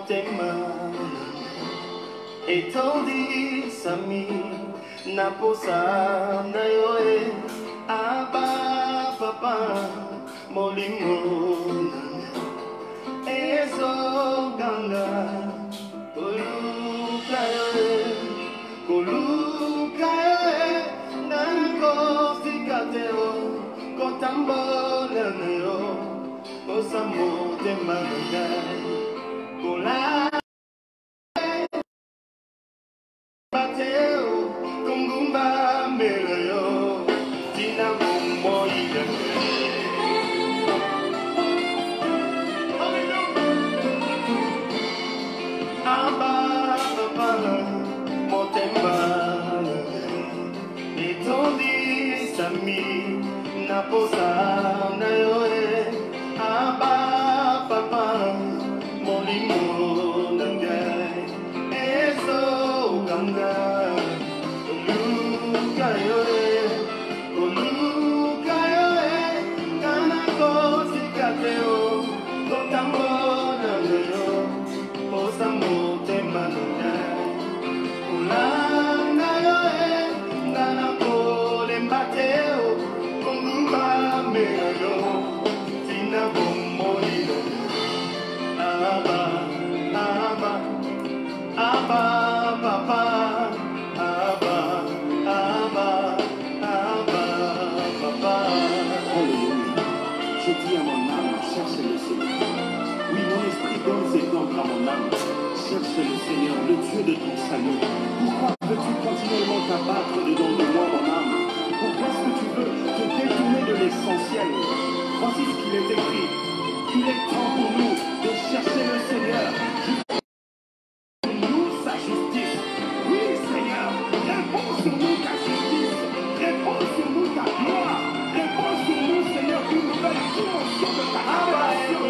motema etondi sami naposa na yoe aba papa molimo eso ganga koluka yoe nanko sikateo kotambola neo osamo temanga kola bateo kungumba melayo tina bombo idake aba papa motemba etondi sami naposa na yoe aba papa molimo nangai eso ganga luka yoe kana kosi kateo kotambona yo osamo temana ulanga yoe ngana kole mbateo kongumba meyo tina bomolino aba papa aba papa. Alléluia. Je dis à mon âme, cherche le Seigneur. Oui, mon esprit donne ses dons à mon âme. Cherche le Seigneur, le Dieu de ton salut. Pourquoi veux-tu continuellement t'abattre dedans de moi, mon âme? Pourquoi est-ce que tu veux te détourner de l'essentiel? Voici ce qu'il est écrit. Il est temps pour nous de chercher le Seigneur. Pour nous, sa justice. Oui, Seigneur, réponds sur nous ta justice. Réponds sur nous ta gloire. Réponds sur nous, Seigneur, une nouvelle dimension de ta révélation.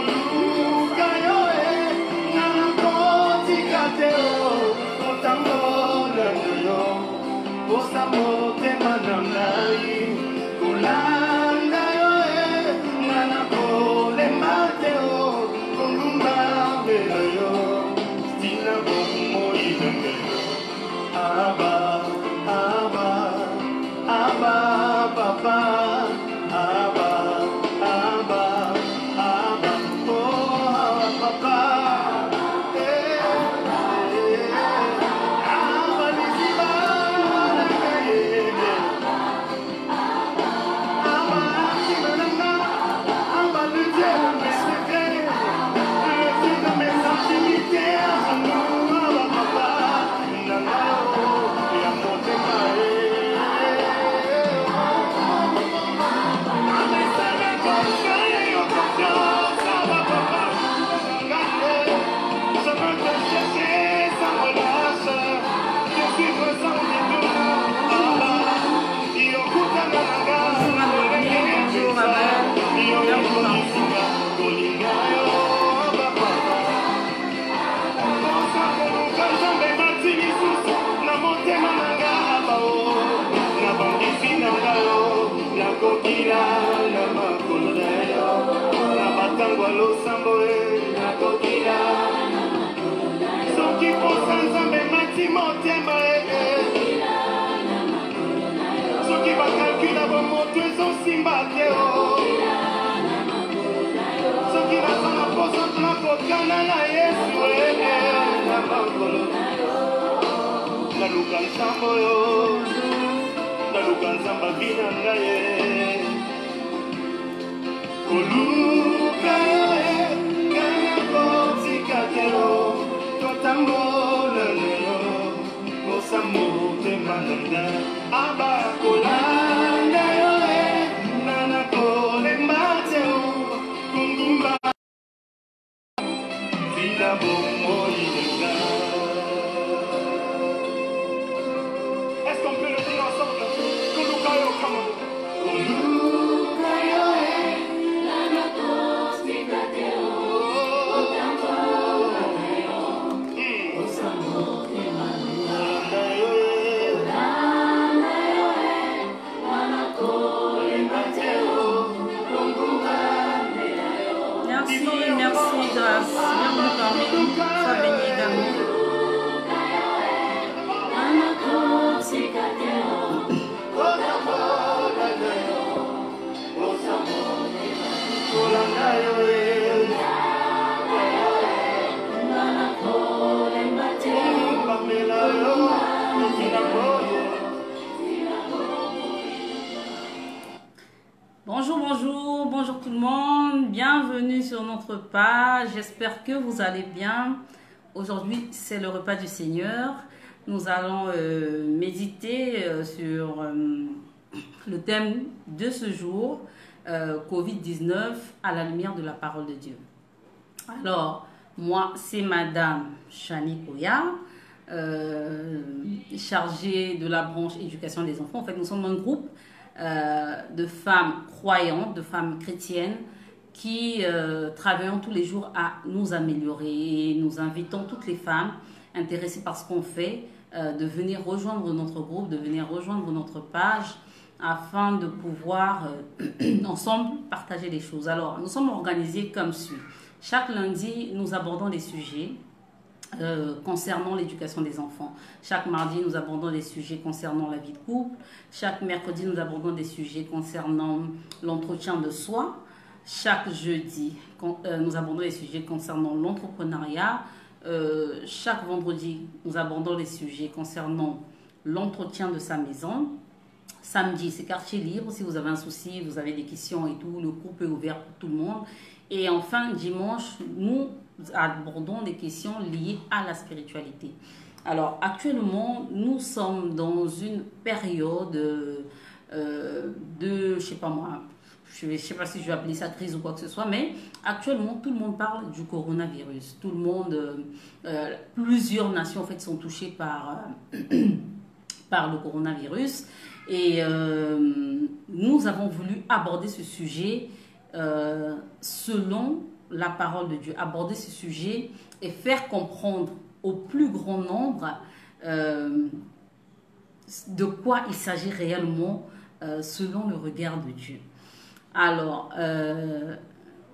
Est-ce qu'on peut le dire ensemble? Merci grâce. Bienvenue parmi nous. Sois béni. Bonjour, bonjour, bonjour tout le monde. Bienvenue sur notre page. J'espère que vous allez bien. Aujourd'hui, c'est le repas du Seigneur. Nous allons méditer sur le thème de ce jour, Covid-19 à la lumière de la parole de Dieu. Alors, moi, c'est Madame Chani Koya, chargée de la branche éducation des enfants. En fait, nous sommes un groupe de femmes croyantes, de femmes chrétiennes qui travaillons tous les jours à nous améliorer. Et nous invitons toutes les femmes intéressées par ce qu'on fait de venir rejoindre notre groupe, de venir rejoindre notre page afin de pouvoir ensemble partager des choses. Alors, nous sommes organisés comme suit. Chaque lundi, nous abordons des sujets concernant l'éducation des enfants. Chaque mardi, nous abordons des sujets concernant la vie de couple. Chaque mercredi, nous abordons des sujets concernant l'entretien de soi. Chaque jeudi, nous abordons des sujets concernant l'entrepreneuriat. Chaque vendredi, nous abordons des sujets concernant l'entretien de sa maison. Samedi, c'est quartier libre. Si vous avez un souci, vous avez des questions et tout, le groupe est ouvert pour tout le monde. Et enfin, dimanche, nous abordons des questions liées à la spiritualité. Alors, actuellement, nous sommes dans une période je sais pas moi, je sais pas si je vais appeler ça crise ou quoi que ce soit, mais actuellement, tout le monde parle du coronavirus. Tout le monde, plusieurs nations en fait sont touchées par le coronavirus. Et nous avons voulu aborder ce sujet selon la parole de Dieu, aborder ce sujet et faire comprendre au plus grand nombre de quoi il s'agit réellement selon le regard de Dieu. Alors,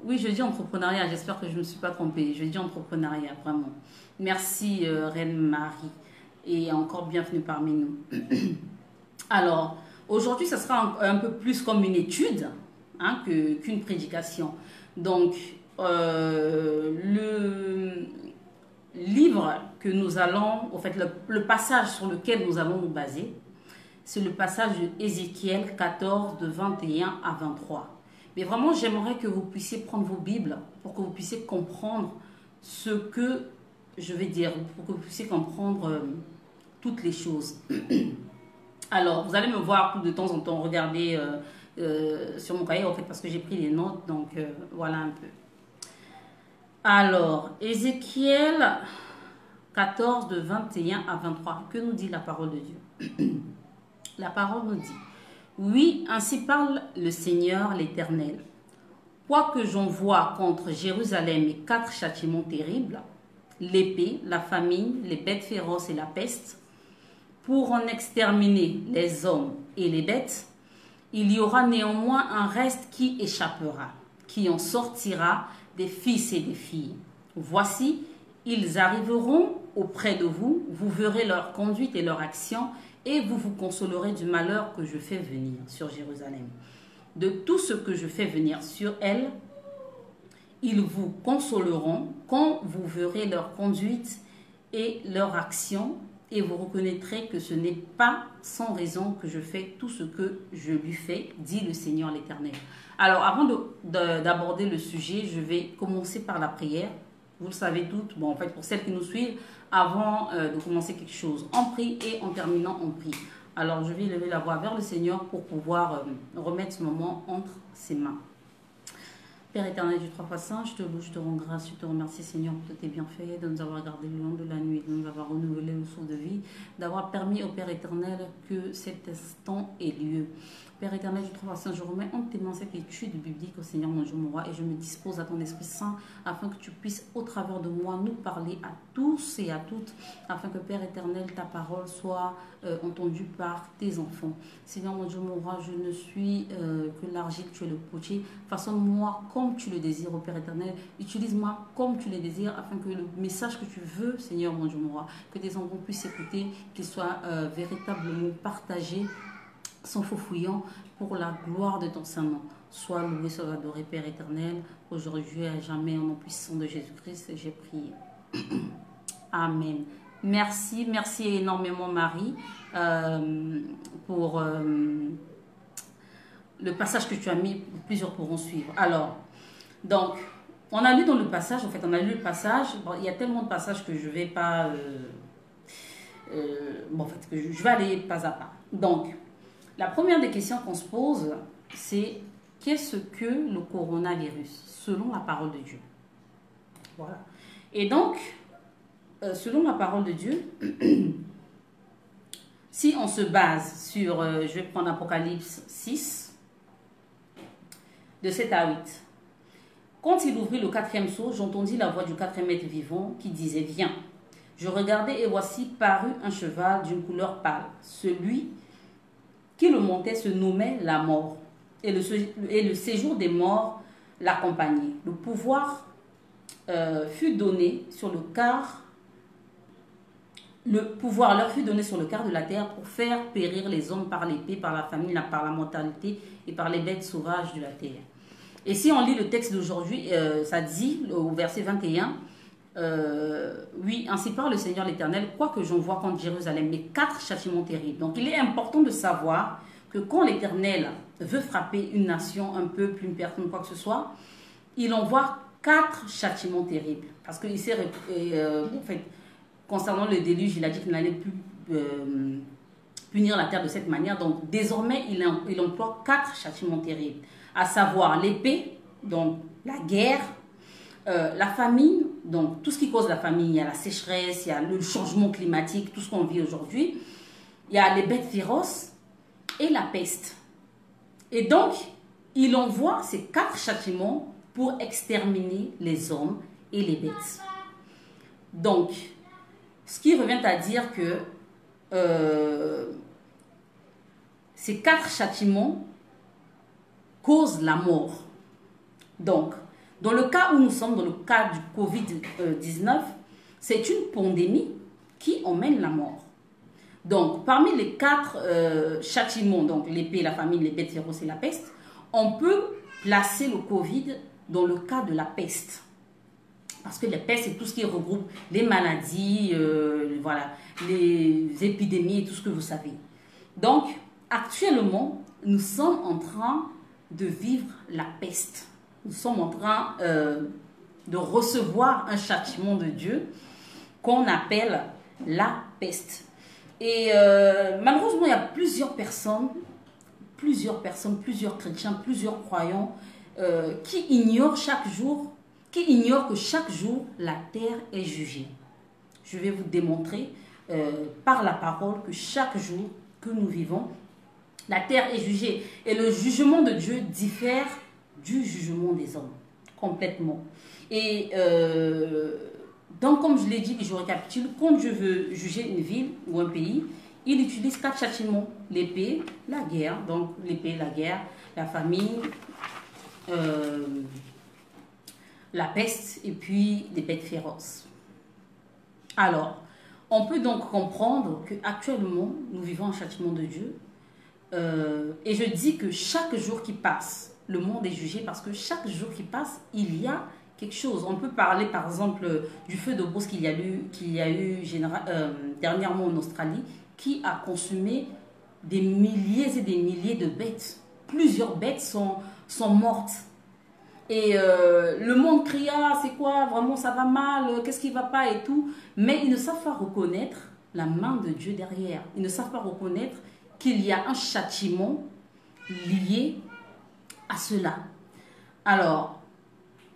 oui, je dis entrepreneuriat, j'espère que je ne me suis pas trompée, je dis entrepreneuriat, vraiment. Merci Reine Marie et encore bienvenue parmi nous. Alors, aujourd'hui, ça sera un peu plus comme une étude qu'une prédication. Donc, le livre que nous allons, en fait, le passage sur lequel nous allons nous baser, c'est le passage de Ézéchiel 14, de 21 à 23. Mais vraiment, j'aimerais que vous puissiez prendre vos Bibles pour que vous puissiez comprendre ce que je vais dire, pour que vous puissiez comprendre toutes les choses. Alors, vous allez me voir de temps en temps regarder sur mon cahier, en fait, parce que j'ai pris des notes, donc voilà un peu. Alors, Ézéchiel 14, de 21 à 23, que nous dit la parole de Dieu? La parole nous dit, « Oui, ainsi parle le Seigneur l'Éternel. Quoique j'envoie contre Jérusalem 4 châtiments terribles, l'épée, la famine, les bêtes féroces et la peste, pour en exterminer les hommes et les bêtes, il y aura néanmoins un reste qui échappera, qui en sortira des fils et des filles. Voici, ils arriveront auprès de vous, vous verrez leur conduite et leur action, et vous vous consolerez du malheur que je fais venir sur Jérusalem. De tout ce que je fais venir sur elle, ils vous consoleront quand vous verrez leur conduite et leur action, et vous reconnaîtrez que ce n'est pas sans raison que je fais tout ce que je lui fais, dit le Seigneur l'Éternel. » Alors, avant d'aborder le sujet, je vais commencer par la prière. Vous le savez toutes, bon, en fait, pour celles qui nous suivent, avant de commencer quelque chose, on prie et en terminant, on prie. Alors, je vais lever la voix vers le Seigneur pour pouvoir remettre ce moment entre ses mains. Père éternel du Trois Fois Saint, je te loue, je te rends grâce, je te remercie Seigneur pour tes bienfaits, de nous avoir gardés le long de la nuit, de nous avoir renouvelé le souffle de vie, d'avoir permis au Père éternel que cet instant ait lieu. Père éternel du Trois Fois Saint, je remets en tes mains cette étude biblique au Seigneur mon Dieu mon roi et je me dispose à ton Esprit Saint afin que tu puisses au travers de moi nous parler à tous et à toutes afin que Père éternel ta parole soit entendue par tes enfants. Seigneur mon Dieu mon roi, je ne suis que l'argile, tu es le potier. Façonne-moi comme tu le désires au Père éternel. Utilise-moi comme tu le désires afin que le message que tu veux, Seigneur mon Dieu mon roi, que tes enfants puissent écouter, qu'il soit véritablement partagé sans faux fouillant, pour la gloire de ton Saint-Nom. Sois loué, sois adoré, Père éternel, aujourd'hui et à jamais, au nom puissant de Jésus-Christ, j'ai prié. Amen. Merci, merci énormément Marie pour le passage que tu as mis, plusieurs pourront suivre. Alors, donc, on a lu dans le passage, en fait, on a lu le passage. Bon, il y a tellement de passages que je ne vais pas... bon, en fait, que je vais aller pas à pas. Donc, la première des questions qu'on se pose, c'est qu'est-ce que le coronavirus, selon la parole de Dieu? Voilà. Et donc, selon la parole de Dieu, si on se base sur, je vais prendre Apocalypse 6, de 7 à 8. Quand il ouvrit le quatrième sceau, j'entendis la voix du quatrième être vivant qui disait, viens. Je regardai et voici parut un cheval d'une couleur pâle. Celui qui le montait se nommait la mort. Et le séjour des morts l'accompagnait. Le pouvoir fut donné sur le quart. Le pouvoir leur fut donné sur le quart de la terre pour faire périr les hommes par l'épée, par la famine, par la mortalité et par les bêtes sauvages de la terre. Et si on lit le texte d'aujourd'hui, ça dit au verset 21, oui, ainsi parle le Seigneur l'Éternel, quoique j'en vois contre Jérusalem, mais 4 châtiments terribles. Donc il est important de savoir que quand l'Éternel veut frapper une nation, un peuple, une personne, quoi que ce soit, il envoie 4 châtiments terribles. Parce qu'il s'est, en fait, concernant le déluge, il a dit qu'il n'allait plus punir la terre de cette manière. Donc désormais, il emploie 4 châtiments terribles, à savoir l'épée, donc la guerre, la famine, donc tout ce qui cause la famine, il y a la sécheresse, il y a le changement climatique, tout ce qu'on vit aujourd'hui, il y a les bêtes féroces et la peste. Et donc, il envoie ces 4 châtiments pour exterminer les hommes et les bêtes. Donc, ce qui revient à dire que ces 4 châtiments causent la mort. Donc, dans le cas où nous sommes, dans le cas du Covid-19, c'est une pandémie qui emmène la mort. Donc, parmi les 4 châtiments, donc l'épée, la famine, les bêtes féroces et la peste, on peut placer le Covid dans le cas de la peste. Parce que la peste, c'est tout ce qui regroupe les maladies, voilà, les épidémies et tout ce que vous savez. Donc, actuellement, nous sommes en train de vivre la peste. Nous sommes en train de recevoir un châtiment de Dieu qu'on appelle la peste. Et malheureusement, il y a plusieurs personnes, plusieurs chrétiens, plusieurs croyants qui ignorent que chaque jour, la terre est jugée. Je vais vous démontrer par la parole que chaque jour que nous vivons, la terre est jugée. Et le jugement de Dieu diffère du jugement des hommes, complètement. Et donc, comme je l'ai dit, et je récapitule, quand Dieu veut juger une ville ou un pays, il utilise 4 châtiments. L'épée, la guerre, donc l'épée, la guerre, la famine, la peste et puis des bêtes féroces. Alors, on peut donc comprendre qu'actuellement, nous vivons un châtiment de Dieu. Et je dis que chaque jour qui passe, le monde est jugé parce que chaque jour qui passe, il y a quelque chose. On peut parler par exemple du feu de brousse qu'il y a eu dernièrement en Australie, qui a consumé des milliers et des milliers de bêtes. Plusieurs bêtes sont mortes. Et le monde crie, ah, c'est quoi, vraiment ça va mal, qu'est-ce qui ne va pas et tout. Mais ils ne savent pas reconnaître la main de Dieu derrière. Ils ne savent pas reconnaître qu'il y a un châtiment lié à cela. Alors,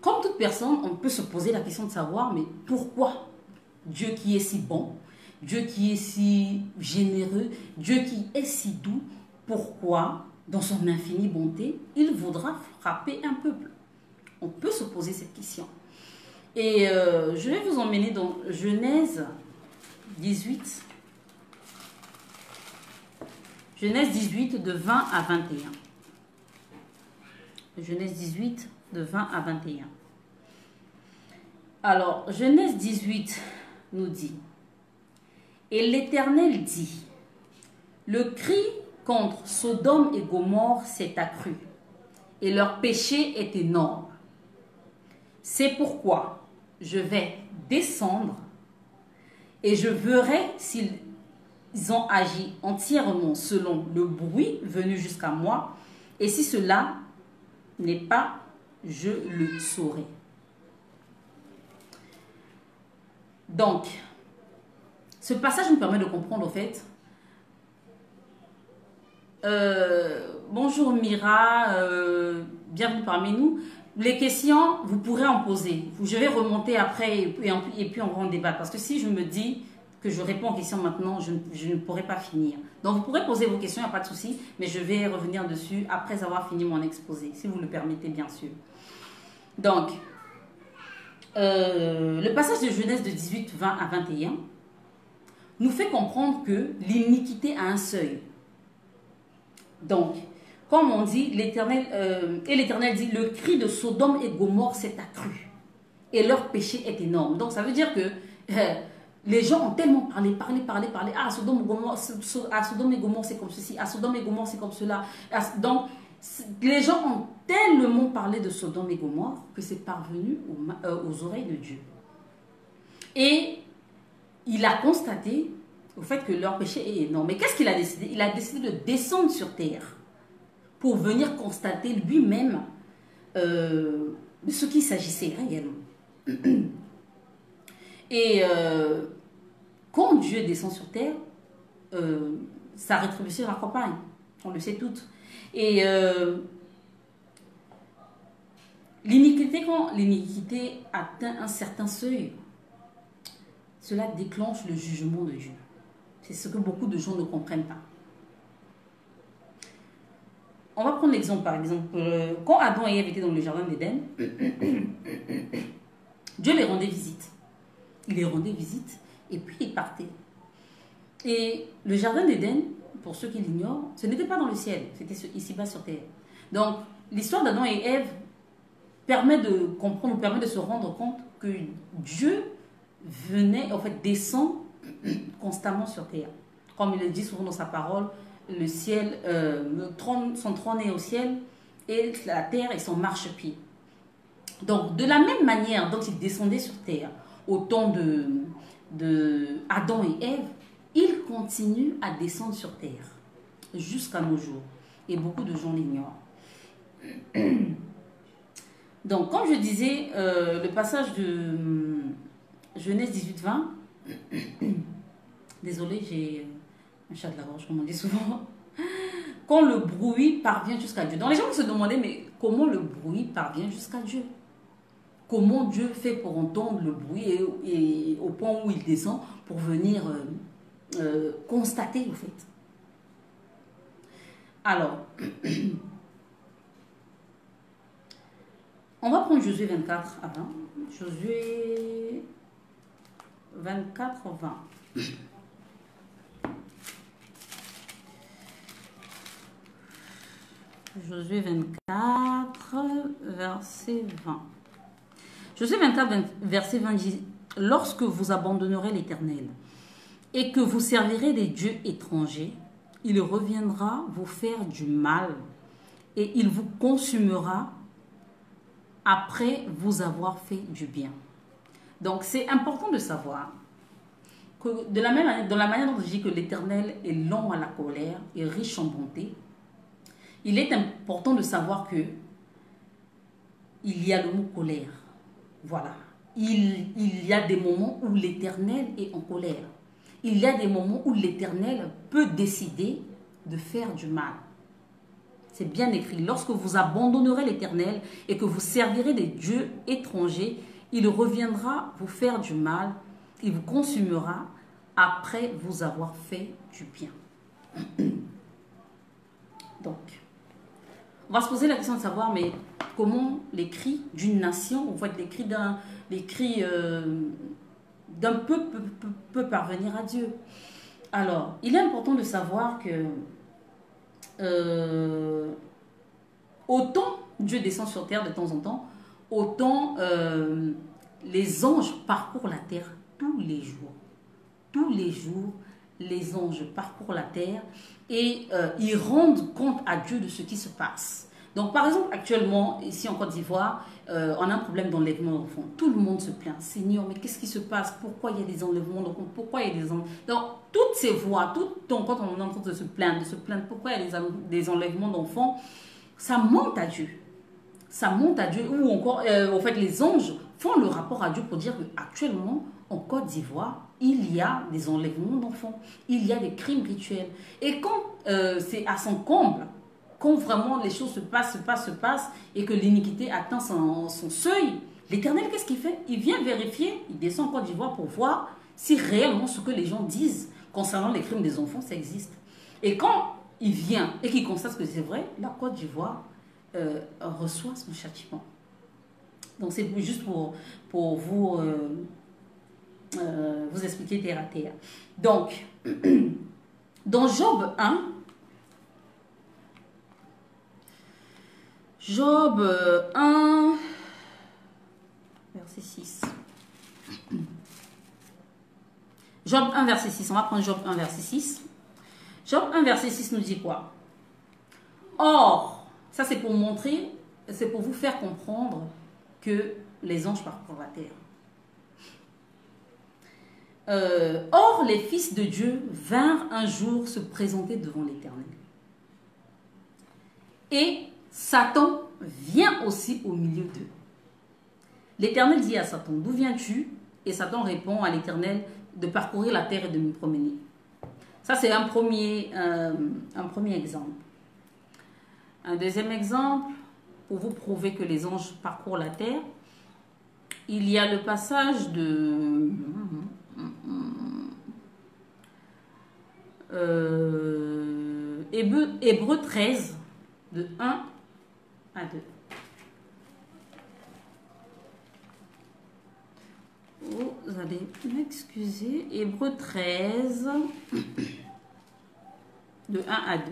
comme toute personne, on peut se poser la question de savoir, mais pourquoi Dieu qui est si bon, Dieu qui est si généreux, Dieu qui est si doux, pourquoi, dans son infinie bonté, il voudra frapper un peuple? On peut se poser cette question. Et je vais vous emmener dans Genèse 18. Genèse 18 de 20 à 21. Genèse 18 de 20 à 21. Alors, Genèse 18 nous dit, « Et l'Éternel dit, le cri contre Sodome et Gomorrhe s'est accru, et leur péché est énorme. C'est pourquoi je vais descendre et je verrai s'ils ont agi entièrement selon le bruit venu jusqu'à moi Et si cela n'est pas, je le saurai. Donc, ce passage nous permet de comprendre, en fait, bonjour Mira, bienvenue parmi nous. Les questions, vous pourrez en poser. Je vais remonter après et puis on va en débattre. Parce que si je me dis que je réponds aux questions maintenant, je ne pourrai pas finir. Donc vous pourrez poser vos questions, il n'y a pas de souci, mais je vais revenir dessus après avoir fini mon exposé, si vous le permettez bien sûr. Donc, le passage de Genèse de 18, 20 à 21 nous fait comprendre que l'iniquité a un seuil. Donc, comme on dit, l'Éternel dit, le cri de Sodome et Gomorrhe s'est accru et leur péché est énorme. Donc, ça veut dire que les gens ont tellement parlé. Ah, Sodome et Gomorrhe, c'est comme ceci. À Sodome et Gomorrhe, c'est comme cela. Donc, les gens ont tellement parlé de Sodome et Gomorrhe que c'est parvenu aux oreilles de Dieu. Et il a constaté au fait que leur péché est énorme. Mais qu'est-ce qu'il a décidé? Il a décidé de descendre sur terre pour venir constater lui-même de ce qu'il s'agissait réellement. Et quand Dieu descend sur terre, sa rétribution l'accompagne. On le sait toutes. Et quand l'iniquité atteint un certain seuil, cela déclenche le jugement de Dieu. C'est ce que beaucoup de gens ne comprennent pas. On va prendre l'exemple, par exemple, quand Adam et Ève étaient dans le jardin d'Éden, Dieu les rendait visite. Il les rendait visite et puis ils partaient. Et le jardin d'Éden, pour ceux qui l'ignorent, ce n'était pas dans le ciel, c'était ici-bas sur terre. Donc, l'histoire d'Adam et Ève permet de comprendre, permet de se rendre compte que Dieu venait, en fait, descend constamment sur terre. Comme il le dit souvent dans sa parole, le ciel, son trône est au ciel et la terre est son marchepied. Donc, de la même manière dont il descendait sur terre au temps de Adam et Ève, il continue à descendre sur terre jusqu'à nos jours. Et beaucoup de gens l'ignorent. Donc, comme je disais, le passage de Genèse 18-20, désolé, j'ai un chat de la gorge, comme on dit souvent. Quand le bruit parvient jusqu'à Dieu. Donc, les gens se demandaient, mais comment le bruit parvient jusqu'à Dieu? Comment Dieu fait pour entendre le bruit et au point où il descend pour venir constater, en fait. Alors, on va prendre Josué 24 à 20. Josué 24 à 20. Josué 24, verset 20. Josué 24, verset 20 dit, « Lorsque vous abandonnerez l'Éternel et que vous servirez des dieux étrangers, il reviendra vous faire du mal et il vous consumera après vous avoir fait du bien. » Donc, c'est important de savoir que dans la manière dont je dis que l'Éternel est lent à la colère et riche en bonté, il est important de savoir que il y a le mot colère. Voilà. Il y a des moments où l'Éternel est en colère. Il y a des moments où l'Éternel peut décider de faire du mal. C'est bien écrit. Lorsque vous abandonnerez l'Éternel et que vous servirez des dieux étrangers, il reviendra vous faire du mal. Il vous consumera après vous avoir fait du bien. Donc, on va se poser la question de savoir, mais comment les cris d'une nation, en fait, les cris d'un peuple peut parvenir à Dieu. Alors, il est important de savoir que autant Dieu descend sur terre de temps en temps, autant les anges parcourent la terre tous les jours. Tous les jours, les anges parcourent la terre et ils rendent compte à Dieu de ce qui se passe. Donc, par exemple, actuellement, ici en Côte d'Ivoire, on a un problème d'enlèvement d'enfants. Tout le monde se plaint. Seigneur, mais qu'est-ce qui se passe? Pourquoi il y a des enlèvements d'enfants? Pourquoi il y a des enlèvements? Donc, toutes ces voix, quand on entend de se plaindre, pourquoi il y a des enlèvements d'enfants, ça monte à Dieu. Ça monte à Dieu. Ou encore, en fait, les anges font le rapport à Dieu pour dire qu'actuellement, en Côte d'Ivoire, il y a des enlèvements d'enfants, il y a des crimes rituels. Et quand c'est à son comble, quand vraiment les choses se passent, et que l'iniquité atteint son seuil, l'Éternel, qu'est-ce qu'il fait? Il vient vérifier, il descend en Côte d'Ivoire pour voir si réellement ce que les gens disent concernant les crimes des enfants, ça existe. Et quand il vient et qu'il constate que c'est vrai, la Côte d'Ivoire reçoit son châtiment. Donc c'est juste pour vous, vous expliquer terre à terre. Donc, dans Job 1, Job 1, verset 6. Job 1, verset 6. On va prendre Job 1, verset 6. Job 1, verset 6 nous dit quoi? Or, ça c'est pour montrer, c'est pour vous faire comprendre que les anges parcourent la terre. Or, les fils de Dieu vinrent un jour se présenter devant l'Éternel. Et Satan vient aussi au milieu d'eux. L'Éternel dit à Satan, d'où viens-tu? Et Satan répond à l'Éternel, de parcourir la terre et de me promener. Ça, c'est un premier exemple. Un deuxième exemple, pour vous prouver que les anges parcourent la terre, il y a le passage de Hébreux 13, de 1 à 2. Vous allez m'excuser. Hébreux 13, de 1 à 2.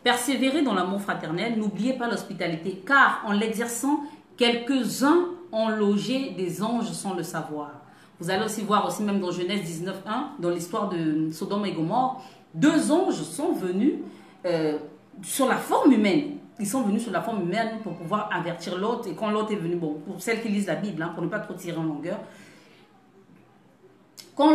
Persévérez dans l'amour fraternel, n'oubliez pas l'hospitalité, car en l'exerçant, quelques-uns ont logé des anges sans le savoir. Vous allez aussi voir, aussi même dans Genèse 19, 1, dans l'histoire de Sodome et Gomorrhe, 2 anges sont venus sur la forme humaine. Ils sont venus sur la forme humaine pour pouvoir avertir l'autre. Et quand l'autre est venu, bon, pour celles qui lisent la Bible, hein, pour ne pas trop tirer en longueur, quand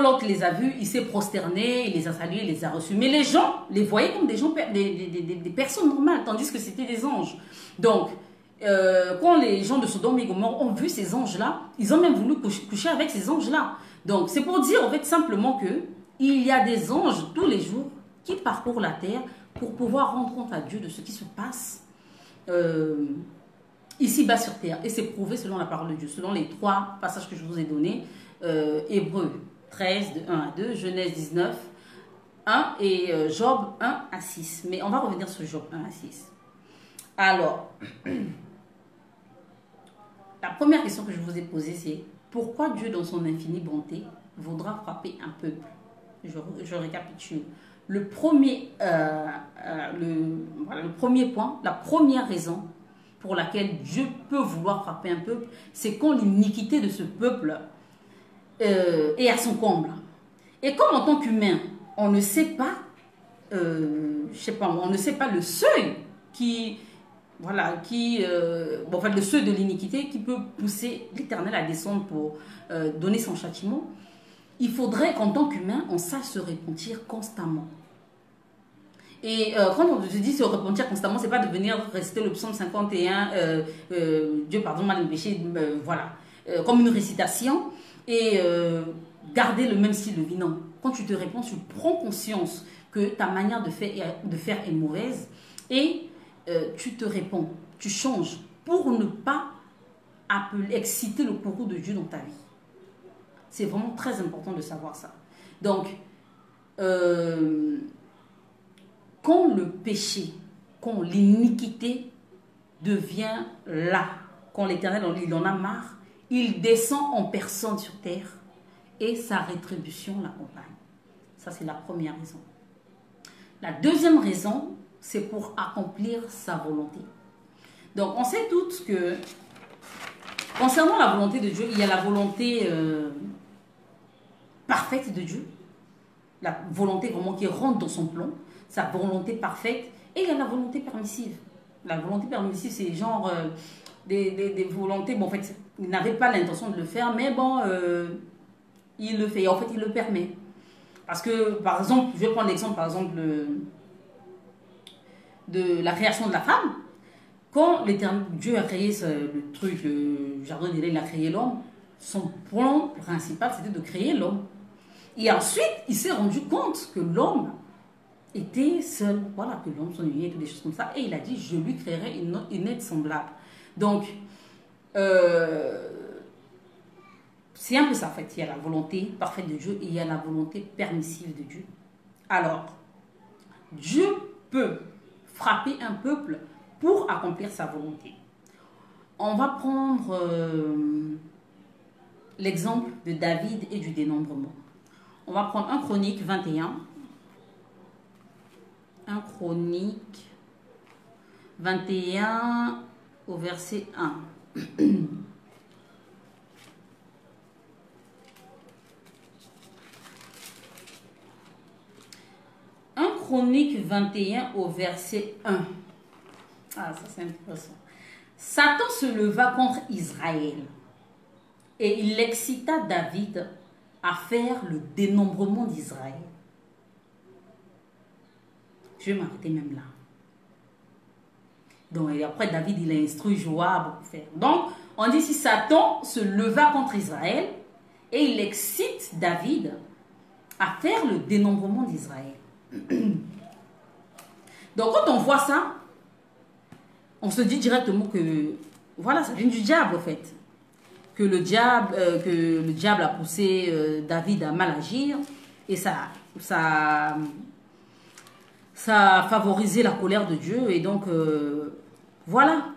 l'autre les a vus, il s'est prosterné, il les a salués, il les a reçus. Mais les gens les voyaient comme des personnes normales, tandis que c'était des anges. Donc, quand les gens de Sodome et Gomorrhe ont vu ces anges-là, ils ont même voulu coucher avec ces anges-là. Donc, c'est pour dire en fait simplement que il y a des anges tous les jours qui parcourent la terre pour pouvoir rendre compte à Dieu de ce qui se passe ici-bas sur terre. Et c'est prouvé selon la parole de Dieu, selon les 3 passages que je vous ai donnés. Hébreux 13, de 1 à 2, Genèse 19, 1 et Job 1 à 6. Mais on va revenir sur Job 1 à 6. Alors, la première question que je vous ai posée, c'est pourquoi Dieu, dans son infinie bonté, voudra frapper un peuple? Je récapitule. Le premier point, la première raison pour laquelle Dieu peut vouloir frapper un peuple, c'est quand l'iniquité de ce peuple est à son comble. Et comme en tant qu'humain, on ne sait pas, on ne sait pas le seuil le seuil de l'iniquité qui peut pousser l'Éternel à descendre pour donner son châtiment. Il faudrait qu'en tant qu'humain, on sache se repentir constamment. Et quand on se dit se repentir constamment, c'est pas de venir réciter le psaume 51, Dieu pardonne-moi de mes péchés, comme une récitation, et garder le même style de vie. Non, quand tu te réponds, tu prends conscience que ta manière de faire est mauvaise, et tu te réponds, tu changes pour ne pas exciter le courroux de Dieu dans ta vie. C'est vraiment très important de savoir ça. Donc, quand le péché, quand l'iniquité devient là, quand l'Éternel il en a marre, il descend en personne sur terre et sa rétribution l'accompagne. Ça, c'est la première raison. La deuxième raison, c'est pour accomplir sa volonté. Donc, on sait toutes que concernant la volonté de Dieu, il y a la volonté parfaite de Dieu, la volonté vraiment qui rentre dans son plan, sa volonté parfaite, et il y a la volonté permissive. La volonté permissive, c'est genre des volontés, bon, en fait, il n'avait pas l'intention de le faire, mais bon, il le fait, en fait, il le permet. Parce que, par exemple, je vais prendre l'exemple, par exemple, de la création de la femme, quand Dieu a créé le truc, le jardin d'Éden, il a créé l'homme, son plan principal c'était de créer l'homme. Et ensuite, il s'est rendu compte que l'homme était seul, voilà, que l'homme s'ennuyait, des choses comme ça, et il a dit, je lui créerai une aide semblable. Donc, c'est un peu ça, en fait. Il y a la volonté parfaite de Dieu et il y a la volonté permissive de Dieu. Alors, Dieu peut frapper un peuple pour accomplir sa volonté. On va prendre l'exemple de David et du dénombrement. On va prendre 1 Chronique 21. 1 Chronique 21 au verset 1. 1 Chronique 21 au verset 1. Ah, ça c'est intéressant. Satan se leva contre Israël et il excita David à faire le dénombrement d'Israël. Je vais m'arrêter même là. Donc, et après, David, il a instruit Joab pour faire. Donc, on dit si Satan se leva contre Israël et il excite David à faire le dénombrement d'Israël. Donc, quand on voit ça, on se dit directement que, voilà, ça vient du diable, en fait. Que le diable a poussé David à mal agir et ça a favorisé la colère de Dieu. Et donc, voilà.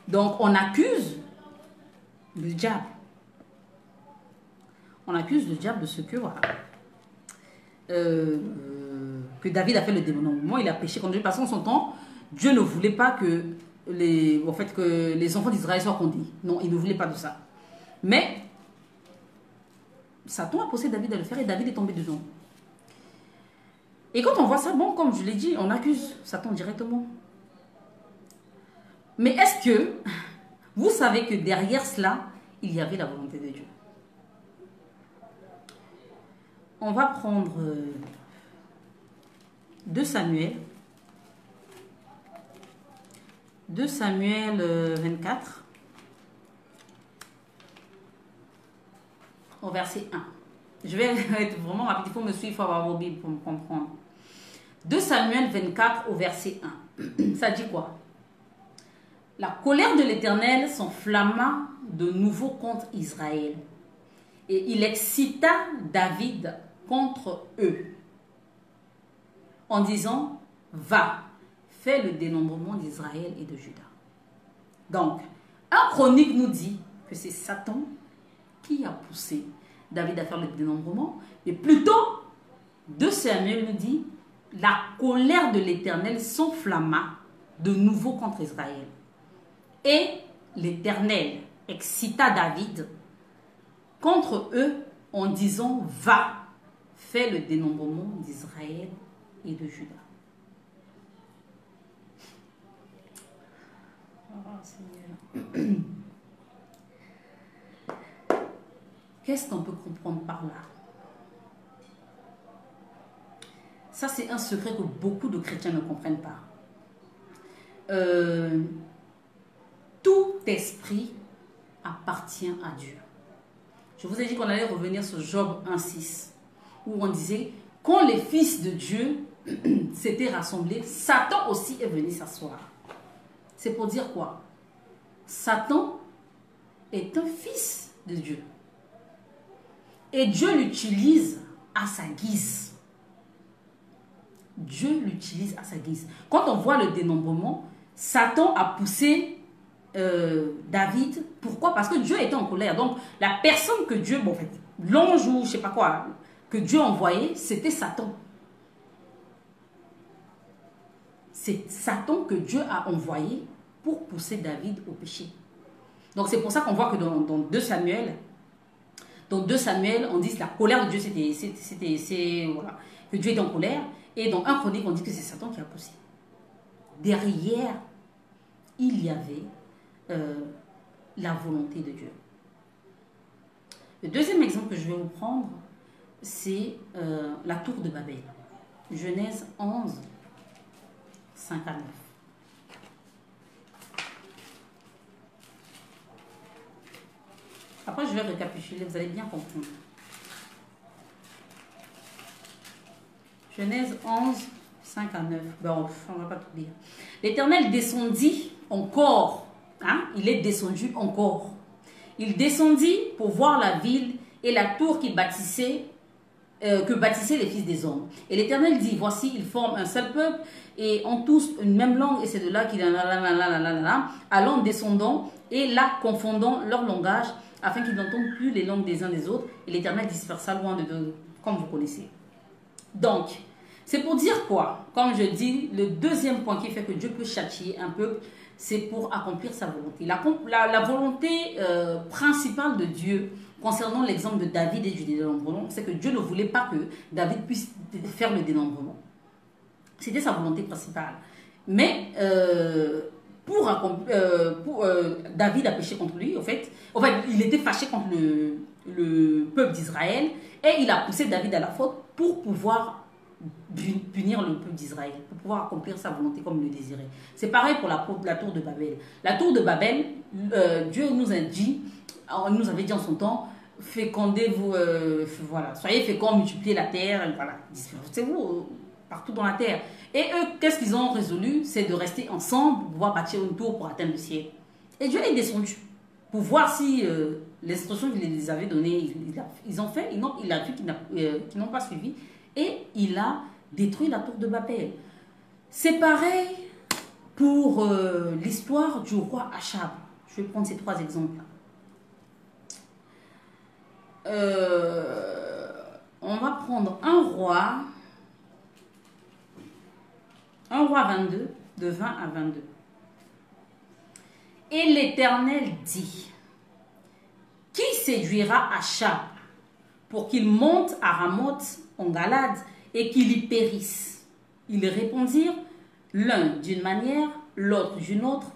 Donc, on accuse le diable. On accuse le diable de ce que, voilà, que David a fait le dénombrement, il a péché contre Dieu. Parce qu'en son temps, Dieu ne voulait pas que que les enfants d'Israël soient condamnés. Non, il ne voulait pas de ça. Mais, Satan a poussé David à le faire et David est tombé dedans. Et quand on voit ça, bon, comme je l'ai dit, on accuse Satan directement. Mais est-ce que vous savez que derrière cela, il y avait la volonté de Dieu? On va prendre 2 Samuel. 2 Samuel 24 au verset 1. Je vais être vraiment rapide, il faut me suivre, il faut avoir vos Bibles pour me comprendre. 2 Samuel 24 au verset 1. Ça dit quoi? La colère de l'Éternel s'enflamma de nouveau contre Israël. Et il excita David contre eux. En disant, va, fais le dénombrement d'Israël et de Juda. Donc, 1 Chronique nous dit que c'est Satan qui a poussé David à faire le dénombrement. Mais plutôt, 2 Samuel nous dit, la colère de l'Éternel s'enflamma de nouveau contre Israël. Et l'Éternel excita David contre eux en disant, va, fais le dénombrement d'Israël et de Juda. Oh, Seigneur. Qu'est-ce qu'on peut comprendre par là? Ça, c'est un secret que beaucoup de chrétiens ne comprennent pas. Tout esprit appartient à Dieu. Je vous ai dit qu'on allait revenir sur Job 1,6, où on disait, quand les fils de Dieu s'étaient rassemblés, Satan aussi est venu s'asseoir. C'est pour dire quoi? Satan est un fils de Dieu. Et Dieu l'utilise à sa guise. Dieu l'utilise à sa guise. Quand on voit le dénombrement, Satan a poussé David. Pourquoi? Parce que Dieu était en colère. Donc, la personne que Dieu, bon, en fait, l'ange ou je sais pas quoi, que Dieu a envoyé, c'était Satan. C'est Satan que Dieu a envoyé pour pousser David au péché. Donc, c'est pour ça qu'on voit que dans 2 Samuel, on dit que la colère de Dieu, c'était voilà, que Dieu est en colère. Et dans 1 Chronique, on dit que c'est Satan qui a poussé. Derrière, il y avait la volonté de Dieu. Le deuxième exemple que je vais vous prendre, c'est la tour de Babel. Genèse 11, 5 à 9. Après, je vais récapituler, vous allez bien comprendre. Genèse 11, 5 à 9. Bon, on ne va pas tout dire. L'Éternel descendit encore. Hein? Il est descendu encore. Il descendit pour voir la ville et la tour que bâtissaient les fils des hommes. Et l'Éternel dit, voici, ils forment un seul peuple et ont tous une même langue. Et c'est de là qu'il allons descendant et là confondant leur langage afin qu'ils n'entendent plus les langues des uns des autres. Et l'Éternel dispersa loin de comme vous connaissez. Donc, c'est pour dire quoi? Comme je dis, le deuxième point qui fait que Dieu peut châtier un peuple, c'est pour accomplir sa volonté. La volonté principale de Dieu, concernant l'exemple de David et du dénombrement, c'est que Dieu ne voulait pas que David puisse faire le dénombrement. C'était sa volonté principale. Mais David a péché contre lui, en fait, il était fâché contre le peuple d'Israël et il a poussé David à la faute pour pouvoir punir le peuple d'Israël, pour pouvoir accomplir sa volonté comme il le désirait. C'est pareil pour la tour de Babel. La tour de Babel, Dieu nous a dit, on nous avait dit en son temps, fécondez-vous, voilà, soyez féconds, multipliez la terre, voilà, dispersez-vous partout dans la terre. Et eux, qu'est-ce qu'ils ont résolu? C'est de rester ensemble pour pouvoir bâtir une tour pour atteindre le ciel. Et Dieu est descendu pour voir si l'instruction qu'il les avait donnée, ils ont fait, il a vu qu'ils n'ont pas suivi. Et il a détruit la tour de Babel. C'est pareil pour l'histoire du roi Achab. Je vais prendre ces 3 exemples. On va prendre un roi 22, de 20 à 22. Et l'Éternel dit, qui séduira Achab pour qu'il monte à Ramoth en Galade et qu'il y périsse? Ils répondirent, l'un d'une manière, l'autre d'une autre.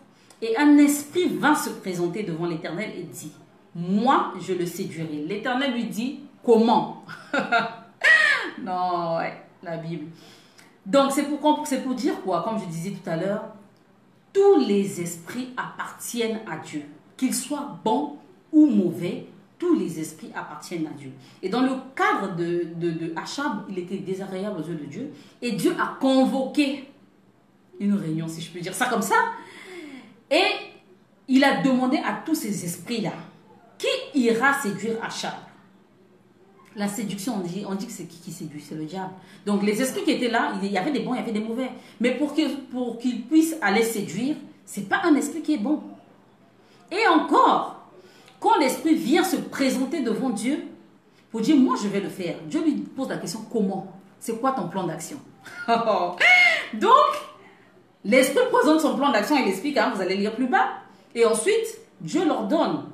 Et un esprit vint se présenter devant l'Éternel et dit, moi je le séduirai. L'Éternel lui dit, comment? Non, ouais, la Bible. Donc c'est pour dire quoi? Comme je disais tout à l'heure, tous les esprits appartiennent à Dieu. Qu'ils soient bons ou mauvais, tous les esprits appartiennent à Dieu. Et dans le cadre de Achab, il était désagréable aux yeux de Dieu. Et Dieu a convoqué une réunion, si je peux dire ça comme ça. Et il a demandé à tous ces esprits-là, qui ira séduire Achab? La séduction, on dit que c'est qui séduit? C'est le diable. Donc les esprits qui étaient là, il y avait des bons, il y avait des mauvais. Mais pour qu'ils puissent aller séduire, ce n'est pas un esprit qui est bon. Et encore, quand l'esprit vient se présenter devant Dieu, pour dire, moi je vais le faire, Dieu lui pose la question, comment? C'est quoi ton plan d'action? Donc, l'esprit présente son plan d'action, il explique, hein, vous allez lire plus bas. Et ensuite, Dieu leur donne.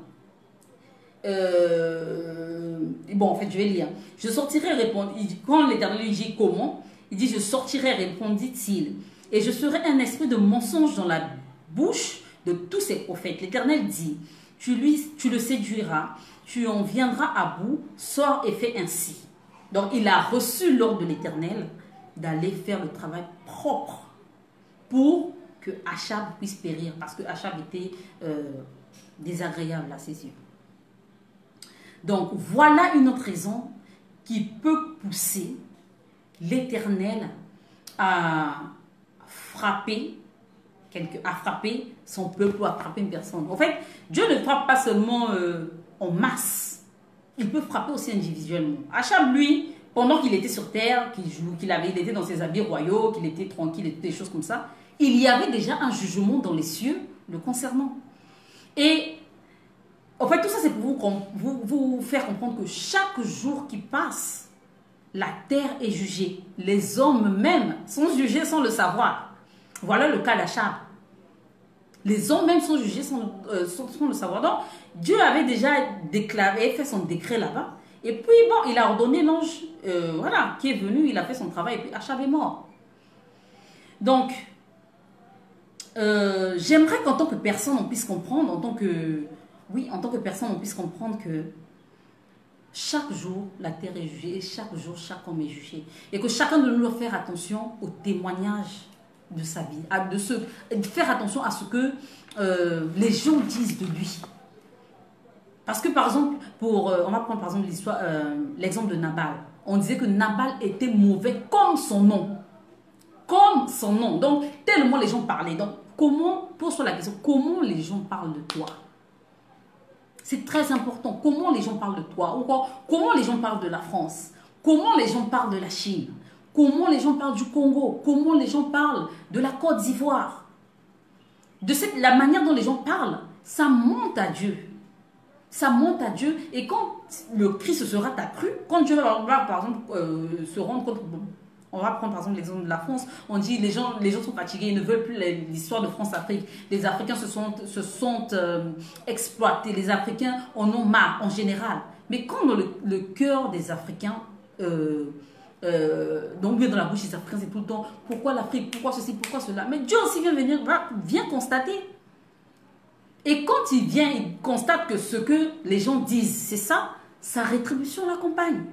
Bon, en fait, je vais lire. Je sortirai, quand l'Éternel lui dit comment, il dit, je sortirai, répondit-il, et je serai un esprit de mensonge dans la bouche de tous ces prophètes. L'Éternel dit, tu le séduiras, tu en viendras à bout, sors et fais ainsi. Donc, il a reçu l'ordre de l'Éternel d'aller faire le travail propre pour que Achab puisse périr, parce que Achab était désagréable à ses yeux. Donc, voilà une autre raison qui peut pousser l'Éternel à frapper son peuple ou à frapper une personne. En fait, Dieu ne frappe pas seulement en masse. Il peut frapper aussi individuellement. Achab, lui, pendant qu'il était sur terre, il était dans ses habits royaux, qu'il était tranquille, des choses comme ça, il y avait déjà un jugement dans les cieux le concernant. Et en fait, tout ça, c'est pour vous faire comprendre que chaque jour qui passe, la terre est jugée. Les hommes même sont jugés sans le savoir. Voilà le cas d'Achab. Les hommes même sont jugés sans le savoir. Donc, Dieu avait déjà déclaré, fait son décret là-bas. Et puis, bon, il a ordonné l'ange, voilà, qui est venu, il a fait son travail, et puis Achab est mort. Donc, j'aimerais qu'en tant que personne, on puisse comprendre, en tant que personne, on puisse comprendre que chaque jour, la terre est jugée, et chaque jour, chaque homme est jugé. Et que chacun de nous doit faire attention aux témoignages de sa vie, de faire attention à ce que les gens disent de lui. Parce que par exemple, on va prendre par exemple l'exemple de Nabal. On disait que Nabal était mauvais comme son nom. Comme son nom. Donc, tellement les gens parlaient. Donc, pose-toi la question, comment les gens parlent de toi? C'est très important. Comment les gens parlent de toi? Ou comment les gens parlent de la France? Comment les gens parlent de la Chine? Comment les gens parlent du Congo? Comment les gens parlent de la Côte d'Ivoire? La manière dont les gens parlent, ça monte à Dieu. Ça monte à Dieu. Et quand le Christ sera accru, quand Dieu va par exemple se rendre compte, on va prendre par exemple l'exemple de la France, on dit les gens sont fatigués, ils ne veulent plus l'histoire de France-Afrique. Les Africains se sont exploités, les Africains en ont marre en général. Mais quand dans le cœur des Africains, donc dans la bouche des Africains, c'est tout le temps pourquoi l'Afrique, pourquoi ceci, pourquoi cela. Mais Dieu aussi vient constater. Et quand il constate que ce que les gens disent, c'est ça, sa rétribution l'accompagne.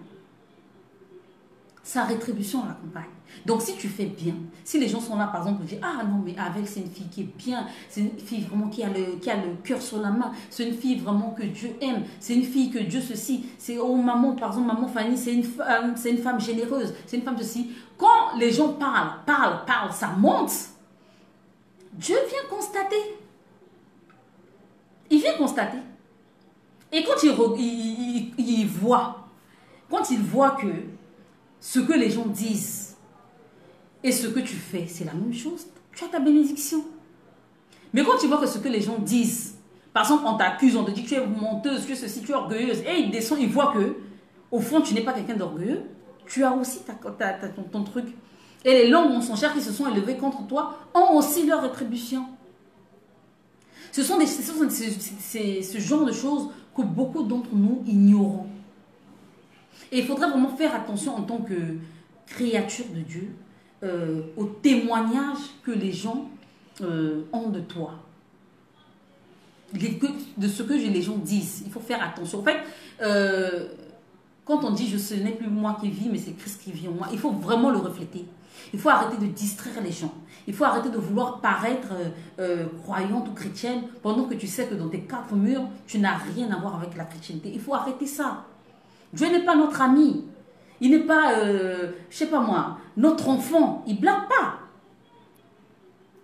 Sa rétribution l'accompagne. Donc si tu fais bien, si les gens sont là par exemple pour dire ah non mais Avel c'est une fille qui est bien, c'est une fille vraiment qui a le cœur sur la main, c'est une fille vraiment que Dieu aime, c'est une fille que Dieu ceci, c'est oh maman par exemple maman Fanny c'est une femme généreuse, c'est une femme ceci. Quand les gens parlent, ça monte. Dieu vient constater. Il vient constater. Et quand il voit que ce que les gens disent et ce que tu fais, c'est la même chose, tu as ta bénédiction. Mais quand tu vois que ce que les gens disent, par exemple, on t'accuse, on te dit que tu es menteuse, que ceci, tu es orgueilleuse, et il descend, il voit que, au fond, tu n'es pas quelqu'un d'orgueilleux, tu as aussi ton truc. Et les langues mensongères qui se sont élevées contre toi ont aussi leur rétribution. Ce genre de choses que beaucoup d'entre nous ignorons. Et il faudrait vraiment faire attention en tant que créature de Dieu au témoignage que les gens ont de toi. De ce que les gens disent. Il faut faire attention. En fait, quand on dit ce n'est plus moi qui vis, mais c'est Christ qui vit en moi, il faut vraiment le refléter. Il faut arrêter de distraire les gens. Il faut arrêter de vouloir paraître croyante ou chrétienne pendant que tu sais que dans tes quatre murs, tu n'as rien à voir avec la chrétienté. Il faut arrêter ça. Dieu n'est pas notre ami. Il n'est pas, je sais pas moi, notre enfant. Il ne blague pas.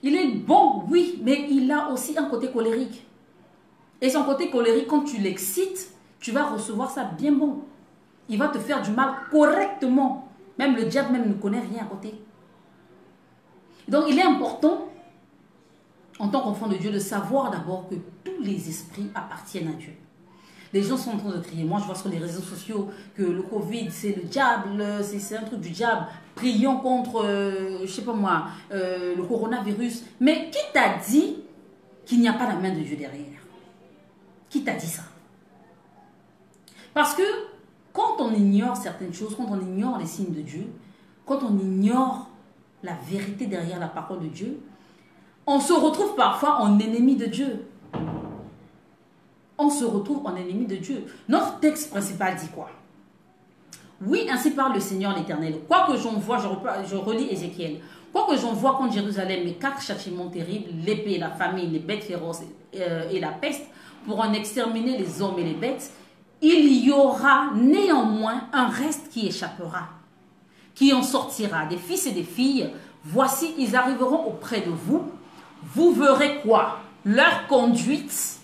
Il est bon, oui, mais il a aussi un côté colérique. Et son côté colérique, quand tu l'excites, tu vas recevoir ça bien bon. Il va te faire du mal correctement. Même le diable même ne connaît rien à côté. Donc, il est important, en tant qu'enfant de Dieu, de savoir d'abord que tous les esprits appartiennent à Dieu. Les gens sont en train de crier. Moi, je vois sur les réseaux sociaux que le Covid, c'est le diable, c'est un truc du diable. Prions contre, je sais pas moi, le coronavirus. Mais qui t'a dit qu'il n'y a pas la main de Dieu derrière? Qui t'a dit ça? Parce que quand on ignore certaines choses, quand on ignore les signes de Dieu, quand on ignore la vérité derrière la parole de Dieu, on se retrouve parfois en ennemi de Dieu. On se retrouve en ennemi de Dieu. Notre texte principal dit quoi? Oui, ainsi parle le Seigneur l'Éternel. Quoi que j'en vois, je relis Ézéchiel. Quoi que j'en vois contre Jérusalem, les 4 châtiments terribles, l'épée, la famine, les bêtes féroces et la peste, pour en exterminer les hommes et les bêtes, il y aura néanmoins un reste qui échappera, qui en sortira, des fils et des filles. Voici, ils arriveront auprès de vous. Vous verrez quoi? Leur conduite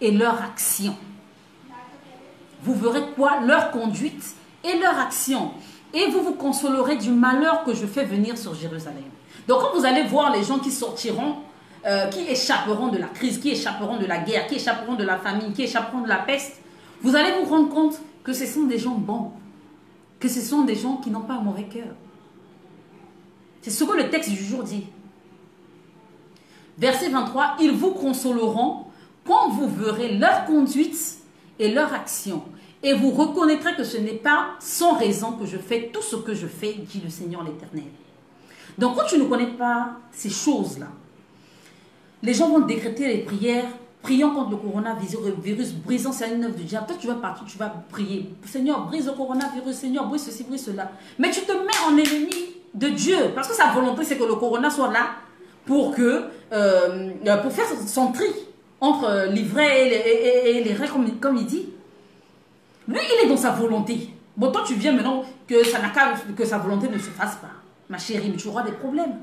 et leur action. Vous verrez quoi? Leur conduite et leur action. Et vous vous consolerez du malheur que je fais venir sur Jérusalem. Donc quand vous allez voir les gens qui sortiront, qui échapperont de la crise, qui échapperont de la guerre, qui échapperont de la famine, qui échapperont de la peste, vous allez vous rendre compte que ce sont des gens bons, que ce sont des gens qui n'ont pas un mauvais cœur. C'est ce que le texte du jour dit. Verset 23, ils vous consoleront quand vous verrez leur conduite et leur action. Et vous reconnaîtrez que ce n'est pas sans raison que je fais tout ce que je fais, dit le Seigneur l'Éternel. Donc quand tu ne connais pas ces choses-là, les gens vont décréter les prières, prions contre le coronavirus, brisons cette œuvre du diable. Toi, tu vas partir, tu vas prier. Seigneur, brise le coronavirus, Seigneur, brise ceci, brise cela. Mais tu te mets en ennemi de Dieu, parce que sa volonté, c'est que le corona soit là pour faire son tri entre l'ivraie et les raies, comme il dit. Lui, il est dans sa volonté. Bon, toi, tu viens maintenant que sa volonté ne se fasse pas. Ma chérie, mais tu auras des problèmes.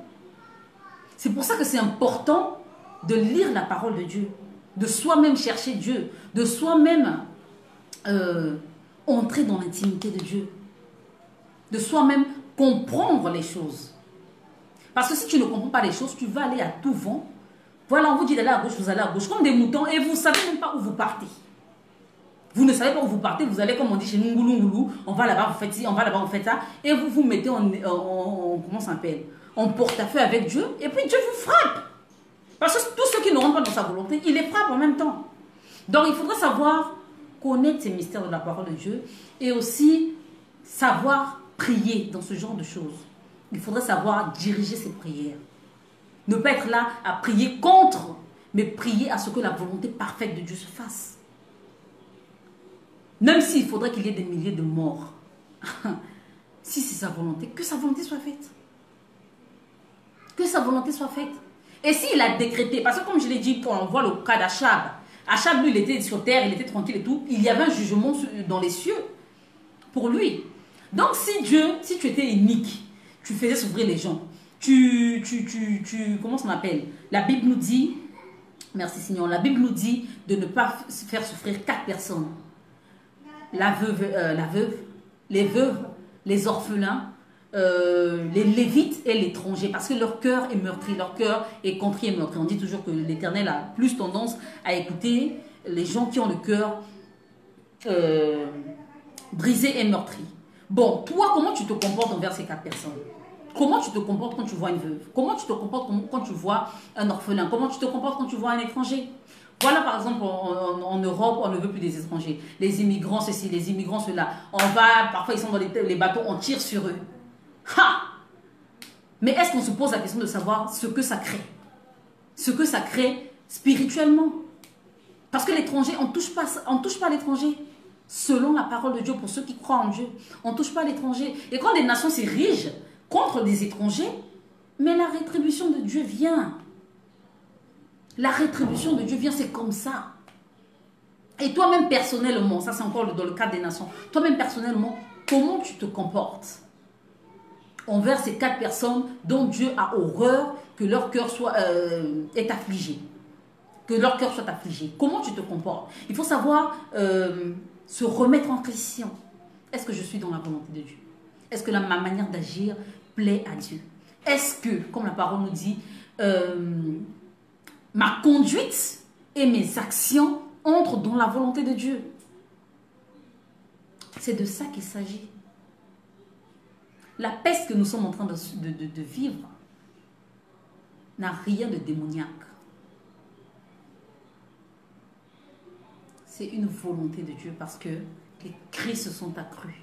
C'est pour ça que c'est important de lire la parole de Dieu, de soi-même chercher Dieu, de soi-même entrer dans l'intimité de Dieu, de soi-même comprendre les choses. Parce que si tu ne comprends pas les choses, tu vas aller à tout vent. Voilà, on vous dit d'aller à gauche, vous allez à gauche, comme des moutons, et vous ne savez même pas où vous partez. Vous ne savez pas où vous partez, vous allez, comme on dit chez nous, ngoulou, on va là-bas, vous faites ci, on va là-bas, vous faites ça, et vous vous mettez comment ça s'appelle, en porte-à-feu avec Dieu, et puis Dieu vous frappe. Parce que tous ceux qui ne rentrent pas dans sa volonté, il les frappe en même temps. Donc il faudrait savoir connaître ces mystères de la parole de Dieu, et aussi savoir prier dans ce genre de choses. Il faudrait savoir diriger ses prières. Ne pas être là à prier contre, mais prier à ce que la volonté parfaite de Dieu se fasse. Même s'il faudrait qu'il y ait des milliers de morts. Si c'est sa volonté, que sa volonté soit faite. Que sa volonté soit faite. Et s'il a décrété, parce que comme je l'ai dit, quand on voit le cas d'Achab, Achab, lui, il était sur terre, il était tranquille et tout, il y avait un jugement dans les cieux pour lui. Donc si tu étais inique, tu faisais souffrir les gens, comment ça s'appelle? La Bible nous dit, merci Seigneur, la Bible nous dit de ne pas faire souffrir 4 personnes. La veuve, les veuves, les orphelins, les lévites et l'étranger, parce que leur cœur est meurtri, leur cœur est contrit et meurtri. On dit toujours que l'Éternel a plus tendance à écouter les gens qui ont le cœur brisé et meurtri. Bon, toi, comment tu te comportes envers ces 4 personnes? Comment tu te comportes quand tu vois une veuve? Comment tu te comportes quand tu vois un orphelin? Comment tu te comportes quand tu vois un étranger? Voilà, par exemple, en Europe, on ne veut plus des étrangers. Les immigrants, ceci, les immigrants, cela. On va, parfois, ils sont dans les bateaux, on tire sur eux. Ha! Mais est-ce qu'on se pose la question de savoir ce que ça crée? Ce que ça crée spirituellement. Parce que l'étranger, on touche pas l'étranger. Selon la parole de Dieu, pour ceux qui croient en Dieu, on ne touche pas l'étranger. Et quand les nations s'érigent contre des étrangers, mais la rétribution de Dieu vient. La rétribution de Dieu vient, c'est comme ça. Et toi-même personnellement, ça c'est encore dans le cadre des nations, toi-même personnellement, comment tu te comportes envers ces 4 personnes dont Dieu a horreur que leur cœur est affligé? Que leur cœur soit affligé. Comment tu te comportes? Il faut savoir se remettre en question. Est-ce que je suis dans la volonté de Dieu? Est-ce que ma manière d'agir plaît à Dieu? Est-ce que, comme la parole nous dit, ma conduite et mes actions entrent dans la volonté de Dieu? C'est de ça qu'il s'agit. La peste que nous sommes en train de vivre n'a rien de démoniaque. C'est une volonté de Dieu parce que les cris se sont accrus.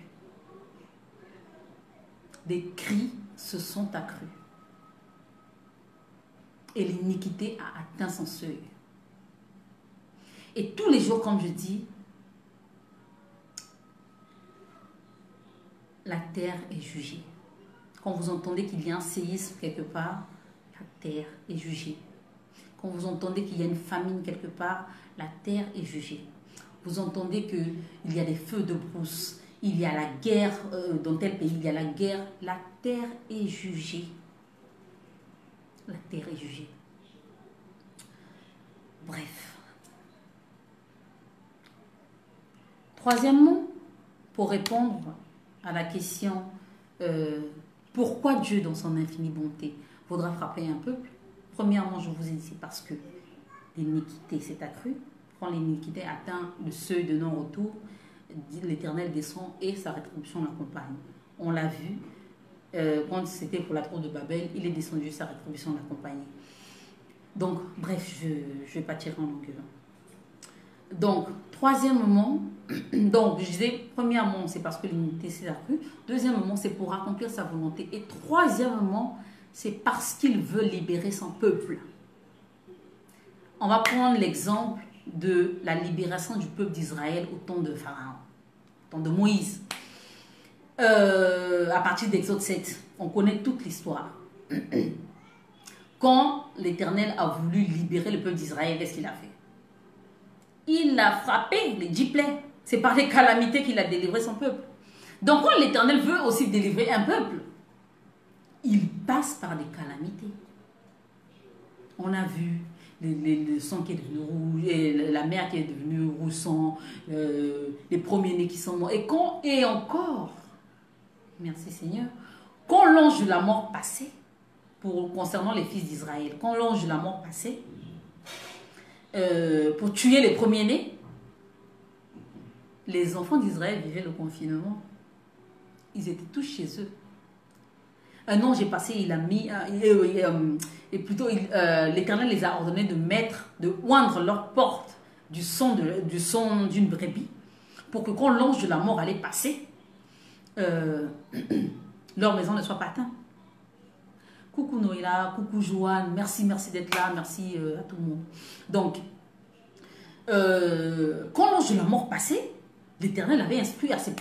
Des cris se sont accrus. Et l'iniquité a atteint son seuil. Et tous les jours, comme je dis, la terre est jugée. Quand vous entendez qu'il y a un séisme quelque part, la terre est jugée. Quand vous entendez qu'il y a une famine quelque part, la terre est jugée. Vous entendez qu'il y a des feux de brousse, il y a la guerre dans tel pays, il y a la guerre, la terre est jugée. La terre est jugée. Bref. Troisièmement, pour répondre à la question pourquoi Dieu, dans son infinie bonté, voudra frapper un peuple, premièrement, je vous ai dit, c'est parce que l'iniquité s'est accrue. Quand l'iniquité atteint le seuil de non-retour, l'Éternel descend et sa rétribution l'accompagne. On l'a vu, quand c'était pour la tour de Babel, il est descendu, sa rétribution l'accompagnait. Donc, bref, je ne vais pas tirer en longueur. Donc, troisièmement, donc je disais, premièrement, c'est parce que l'unité s'est accrue. Deuxièmement, c'est pour accomplir sa volonté. Et troisièmement, c'est parce qu'il veut libérer son peuple. On va prendre l'exemple de la libération du peuple d'Israël au temps de Pharaon, au temps de Moïse. À partir d'Exode 7, on connaît toute l'histoire. Quand l'Éternel a voulu libérer le peuple d'Israël, qu'est-ce qu'il a fait? Il a frappé les 10 plaies. C'est par les calamités qu'il a délivré son peuple. Donc quand l'Éternel veut aussi délivrer un peuple, il passe par des calamités. On a vu le sang qui est devenu rouge, et la mer qui est devenue rouge sang, les premiers-nés qui sont morts. Et encore, merci Seigneur, quand l'ange de la mort passait, concernant les fils d'Israël, quand l'ange de la mort passait, pour tuer les premiers-nés, les enfants d'Israël vivaient le confinement. Ils étaient tous chez eux. Un ange est passé, il a mis, et plutôt l'Éternel les a ordonnés de oindre leurs portes du sang d'une brebis, pour que quand l'ange de la mort allait passer, leur maison ne soit pas atteinte. Coucou Noéla, coucou Joanne, merci d'être là, merci à tout le monde. Donc, quand l'ange de la mort passait, l'Éternel avait instruit à ses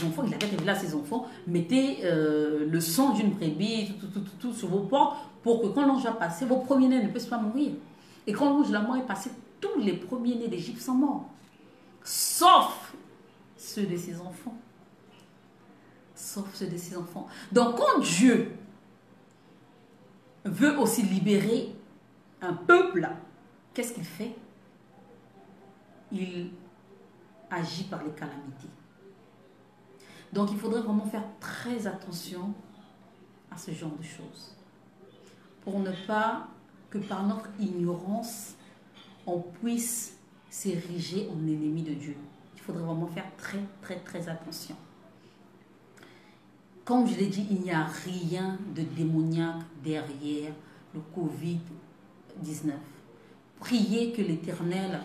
enfants, il avait révélé à ses enfants, mettez le sang d'une brebis tout sur vos portes, pour que quand l'ange va passer, vos premiers-nés ne puissent pas mourir. Et quand l'ange de la mort est passé, tous les premiers-nés d'Égypte sont morts, sauf ceux de ses enfants. Sauf ceux de ses enfants. Donc quand Dieu veut aussi libérer un peuple, qu'est-ce qu'il fait? Il agit par les calamités. Donc il faudrait vraiment faire très attention à ce genre de choses, pour ne pas que par notre ignorance, on puisse s'ériger en ennemi de Dieu. Il faudrait vraiment faire très attention. Comme je l'ai dit, il n'y a rien de démoniaque derrière le Covid-19. Priez que l'Éternel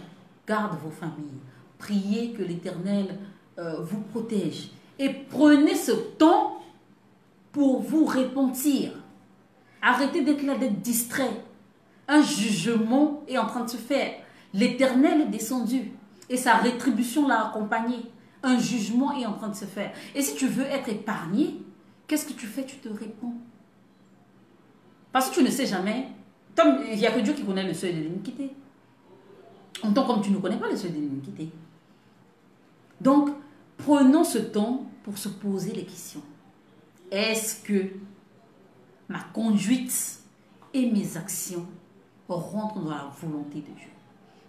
garde vos familles. Priez que l'Éternel vous protège. Et prenez ce temps pour vous repentir. Arrêtez d'être là, d'être distrait. Un jugement est en train de se faire. L'Éternel est descendu et sa rétribution l'a accompagné. Un jugement est en train de se faire. Et si tu veux être épargné, qu'est-ce que tu fais? Tu te réponds. Parce que tu ne sais jamais. Il n'y a que Dieu qui connaît le seuil de l'iniquité. En tant comme tu ne connais pas le seuil de l'iniquité. Donc, prenons ce temps pour se poser les questions. Est-ce que ma conduite et mes actions rentrent dans la volonté de Dieu?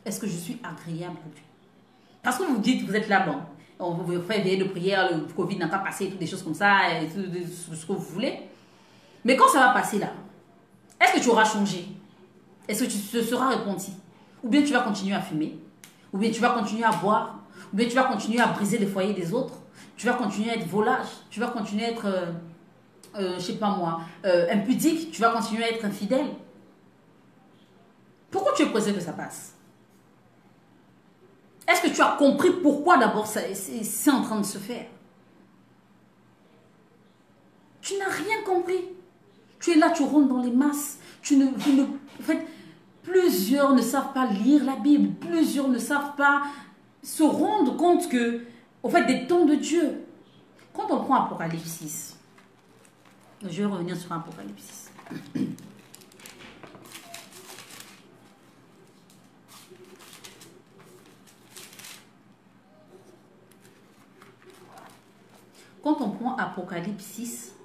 Est-ce que je suis agréable à Dieu? Parce que vous dites, vous êtes là, bon, on vous fait veiller de prière, le Covid n'a pas passé, toutes des choses comme ça, et tout ce que vous voulez. Mais quand ça va passer là, est-ce que tu auras changé? Est-ce que tu te seras repenti? Ou bien tu vas continuer à fumer? Ou bien tu vas continuer à boire? Ou bien tu vas continuer à briser les foyers des autres? Tu vas continuer à être volage? Tu vas continuer à être, je sais pas moi, impudique? Tu vas continuer à être infidèle? Pourquoi tu es pressé que ça passe? Est-ce que tu as compris pourquoi d'abord c'est en train de se faire? Tu n'as rien compris. Tu es là, tu rentres dans les masses. En fait, plusieurs ne savent pas lire la Bible. Plusieurs ne savent pas se rendre compte que, au fait, des temps de Dieu. Quand on prend Apocalypse 6, je vais revenir sur Apocalypse 6. Quand on prend Apocalypse 6,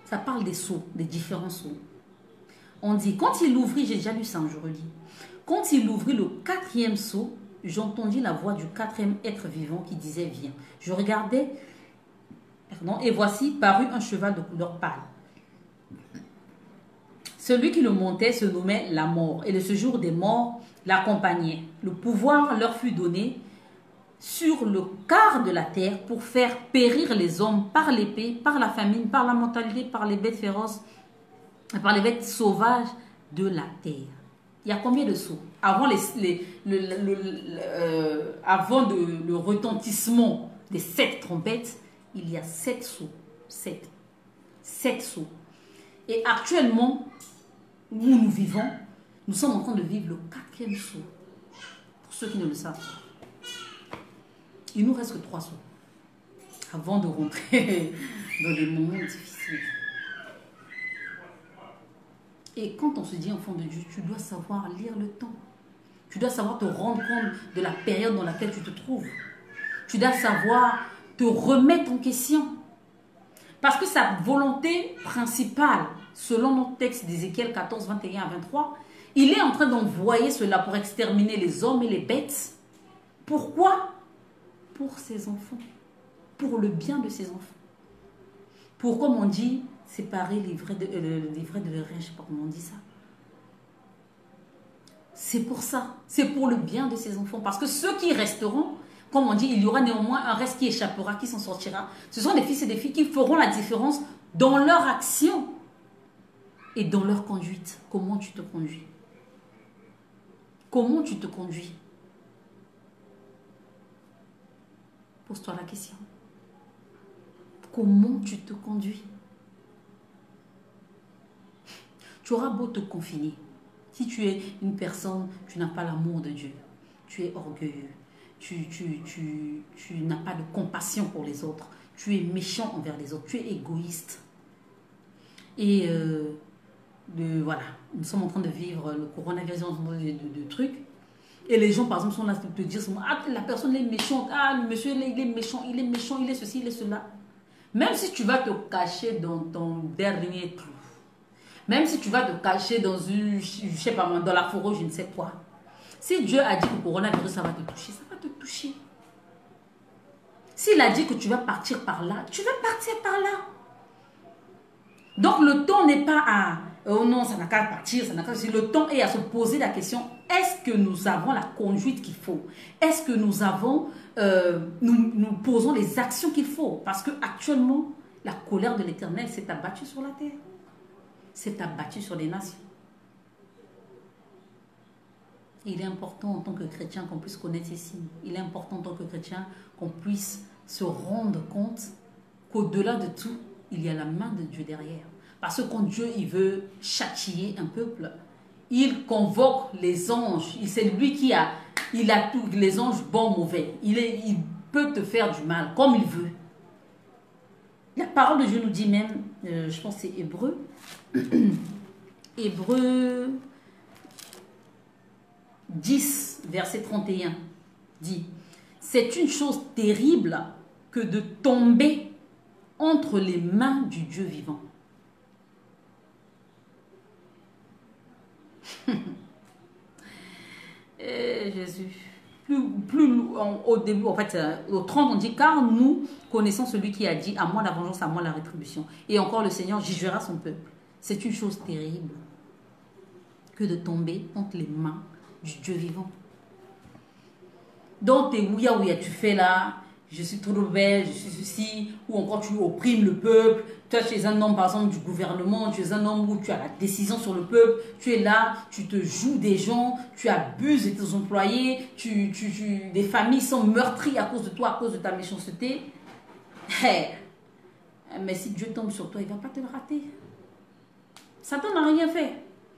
ça parle des sceaux, des différents sceaux. On dit, quand il ouvrit, j'ai déjà lu ça, je redis. Quand il ouvrit le 4e sceau, j'entendis la voix du 4e être vivant qui disait, viens. Je regardais, et voici parut un cheval de couleur pâle. Celui qui le montait se nommait la mort, et le séjour des morts l'accompagnait. Le pouvoir leur fut donné sur le quart de la terre pour faire périr les hommes par l'épée, par la famine, par la mortalité, par les bêtes féroces, par les bêtes sauvages de la terre. Il y a combien de sceaux? Avant, avant le retentissement des 7 trompettes, il y a 7 sceaux. 7 sceaux. Et actuellement, où nous vivons, nous sommes en train de vivre le 4e sceau. Pour ceux qui ne le savent pas. Il nous reste que 3 sceaux avant de rentrer dans des moments difficiles. Et quand on se dit enfant de Dieu, tu dois savoir lire le temps. Tu dois savoir te rendre compte de la période dans laquelle tu te trouves. Tu dois savoir te remettre en question. Parce que sa volonté principale, selon notre texte d'Ézéchiel 14, 21 à 23, il est en train d'envoyer cela pour exterminer les hommes et les bêtes. Pourquoi? Pour ses enfants. Pour le bien de ses enfants. Pour, comme on dit, séparer les vrais de leurs rien, je ne sais pas comment on dit ça. C'est pour ça. C'est pour le bien de ses enfants. Parce que ceux qui resteront, comme on dit, il y aura néanmoins un reste qui échappera, qui s'en sortira. Ce sont des fils et des filles qui feront la différence dans leur action et dans leur conduite. Comment tu te conduis? Comment tu te conduis? Pose-toi la question. Comment tu te conduis? Tu auras beau te confiner. Si tu es une personne, tu n'as pas l'amour de Dieu, tu es orgueilleux, tu n'as pas de compassion pour les autres, tu es méchant envers les autres, tu es égoïste. Et voilà, nous sommes en train de vivre le coronavirus, de trucs. Et les gens, par exemple, sont là pour te dire, ah, la personne est méchante, ah, le monsieur, il est méchant, il est ceci, il est cela. Même si tu vas te cacher dans ton dernier trou, même si tu vas te cacher dans une, je sais pas, dans la forêt, je ne sais quoi. Si Dieu a dit que le coronavirus, ça va te toucher, ça va te toucher. S'il a dit que tu vas partir par là, tu vas partir par là. Donc le temps n'est pas à, oh non, ça n'a qu'à partir, ça n'a qu'à... Le temps est à se poser la question, est-ce que nous avons la conduite qu'il faut? Est-ce que nous avons, nous posons les actions qu'il faut? Parce que actuellement, la colère de l'Éternel s'est abattue sur la terre. S'est abattue sur les nations. Il est important en tant que chrétien qu'on puisse connaître ces signes. Il est important en tant que chrétien qu'on puisse se rendre compte qu'au-delà de tout, il y a la main de Dieu derrière. Parce que quand Dieu il veut châtier un peuple, il convoque les anges. C'est lui qui a, il a tous les anges bons, mauvais. Il peut te faire du mal comme il veut. La parole de Dieu nous dit même, je pense que c'est Hébreu, Hébreu 10, verset 31, dit, c'est une chose terrible que de tomber entre les mains du Dieu vivant. Jésus. Au début, en fait, au 30, on dit, car nous connaissons celui qui a dit, à moi la vengeance, à moi la rétribution. Et encore le Seigneur jugera son peuple. C'est une chose terrible que de tomber entre les mains du Dieu vivant. Donc, t'es ouïa, tu fais là, je suis trop belle, je suis ceci, ou encore tu opprimes le peuple. Toi, tu es un homme, par exemple, du gouvernement, tu es un homme où tu as la décision sur le peuple, tu es là, tu te joues des gens, tu abuses de tes employés, des familles sont meurtries à cause de toi, à cause de ta méchanceté. Hey. Mais si Dieu tombe sur toi, il ne va pas te le rater. Satan n'a rien fait.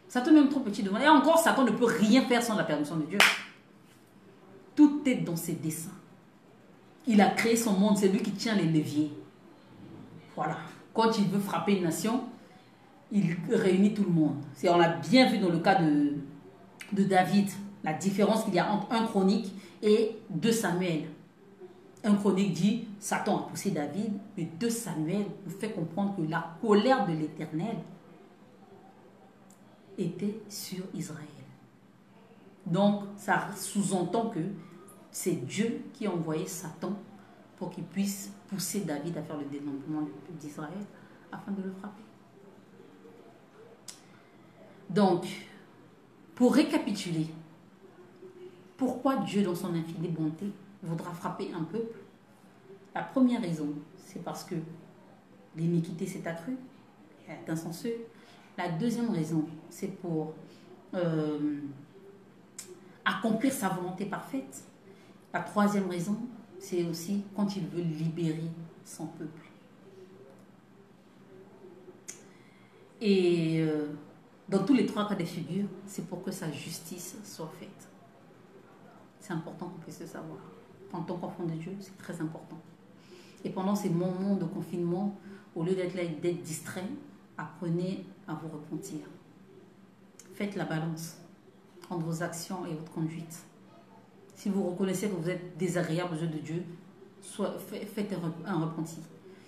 Satan est même trop petit devant. Et encore, Satan ne peut rien faire sans la permission de Dieu. Tout est dans ses desseins. Il a créé son monde, c'est lui qui tient les leviers. Voilà. Quand il veut frapper une nation, il réunit tout le monde. On l'a bien vu dans le cas de David, la différence qu'il y a entre 1 Chronique et 2 Samuel. 1 Chronique dit, Satan a poussé David, mais 2 Samuel nous fait comprendre que la colère de l'Éternel était sur Israël. Donc, ça sous-entend que c'est Dieu qui a envoyé Satan pour qu'il puisse pousser David à faire le dénombrement du peuple d'Israël afin de le frapper. Donc, pour récapituler, pourquoi Dieu, dans son infinie bonté, voudra frapper un peuple? La première raison, c'est parce que l'iniquité s'est accrue, elle est insensée. La deuxième raison, c'est pour accomplir sa volonté parfaite. La troisième raison, c'est aussi quand il veut libérer son peuple. Et dans tous les 3 cas de figure, c'est pour que sa justice soit faite. C'est important qu'on puisse le savoir. En tant qu'enfant de Dieu, c'est très important. Et pendant ces moments de confinement, au lieu d'être là et d'être distrait, apprenez à vous repentir. Faites la balance entre vos actions et votre conduite. Si vous reconnaissez que vous êtes désagréable aux yeux de Dieu, faites un repenti.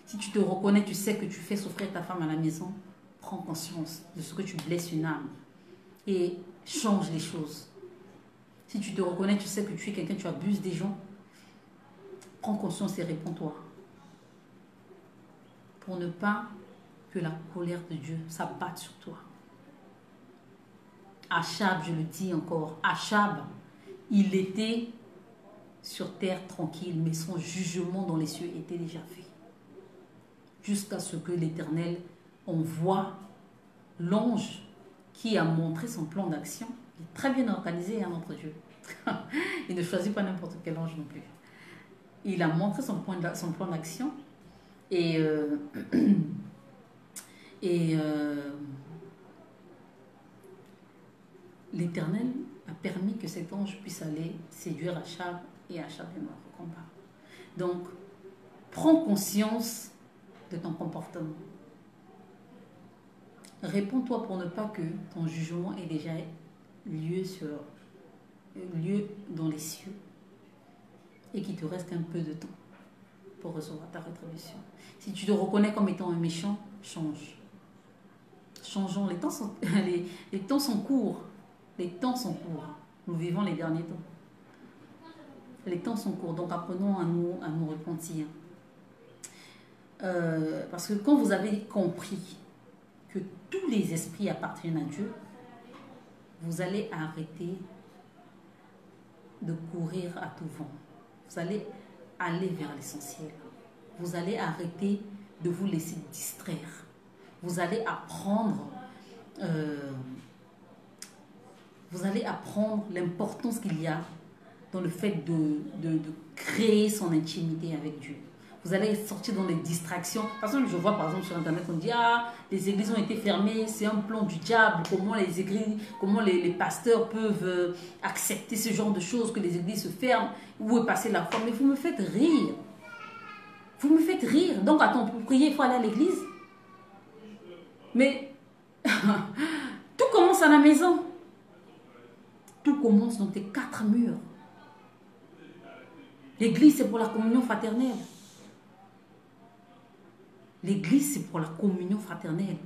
Si tu te reconnais, tu sais que tu fais souffrir ta femme à la maison, prends conscience de ce que tu blesses une âme et change les choses. Si tu te reconnais, tu sais que tu es quelqu'un, tu abuses des gens, prends conscience et réponds-toi. Pour ne pas que la colère de Dieu s'abatte sur toi. Achab, je le dis encore, Achab, il était sur terre tranquille, mais son jugement dans les cieux était déjà fait. Jusqu'à ce que l'Éternel envoie l'ange qui a montré son plan d'action. Il est très bien organisé, hein, notre Dieu. Il ne choisit pas n'importe quel ange non plus. Il a montré son plan d'action et l'Éternel a permis que cet ange puisse aller séduire Achab et Achab est mort au combat. Donc, prends conscience de ton comportement. Réponds-toi pour ne pas que ton jugement ait déjà lieu dans les cieux et qu'il te reste un peu de temps pour recevoir ta rétribution. Si tu te reconnais comme étant un méchant, change. Changeons. Les temps sont courts. Les temps sont courts. Nous vivons les derniers temps. Les temps sont courts. Donc apprenons à nous repentir. Parce que quand vous avez compris que tous les esprits appartiennent à Dieu, vous allez arrêter de courir à tout vent. Vous allez aller vers l'essentiel. Vous allez arrêter de vous laisser distraire. Vous allez apprendre l'importance qu'il y a dans le fait de créer son intimité avec Dieu. Vous allez sortir dans des distractions. Parce que je vois par exemple sur Internet, on dit « les églises ont été fermées, c'est un plan du diable. Comment les églises, comment les pasteurs peuvent accepter ce genre de choses, que les églises se ferment. Où est passée la foi ?» Mais vous me faites rire. Vous me faites rire. Donc attends, pour prier, il faut aller à l'église. Mais tout commence à la maison. Tout commence dans tes 4 murs. L'église, c'est pour la communion fraternelle. L'église, c'est pour la communion fraternelle.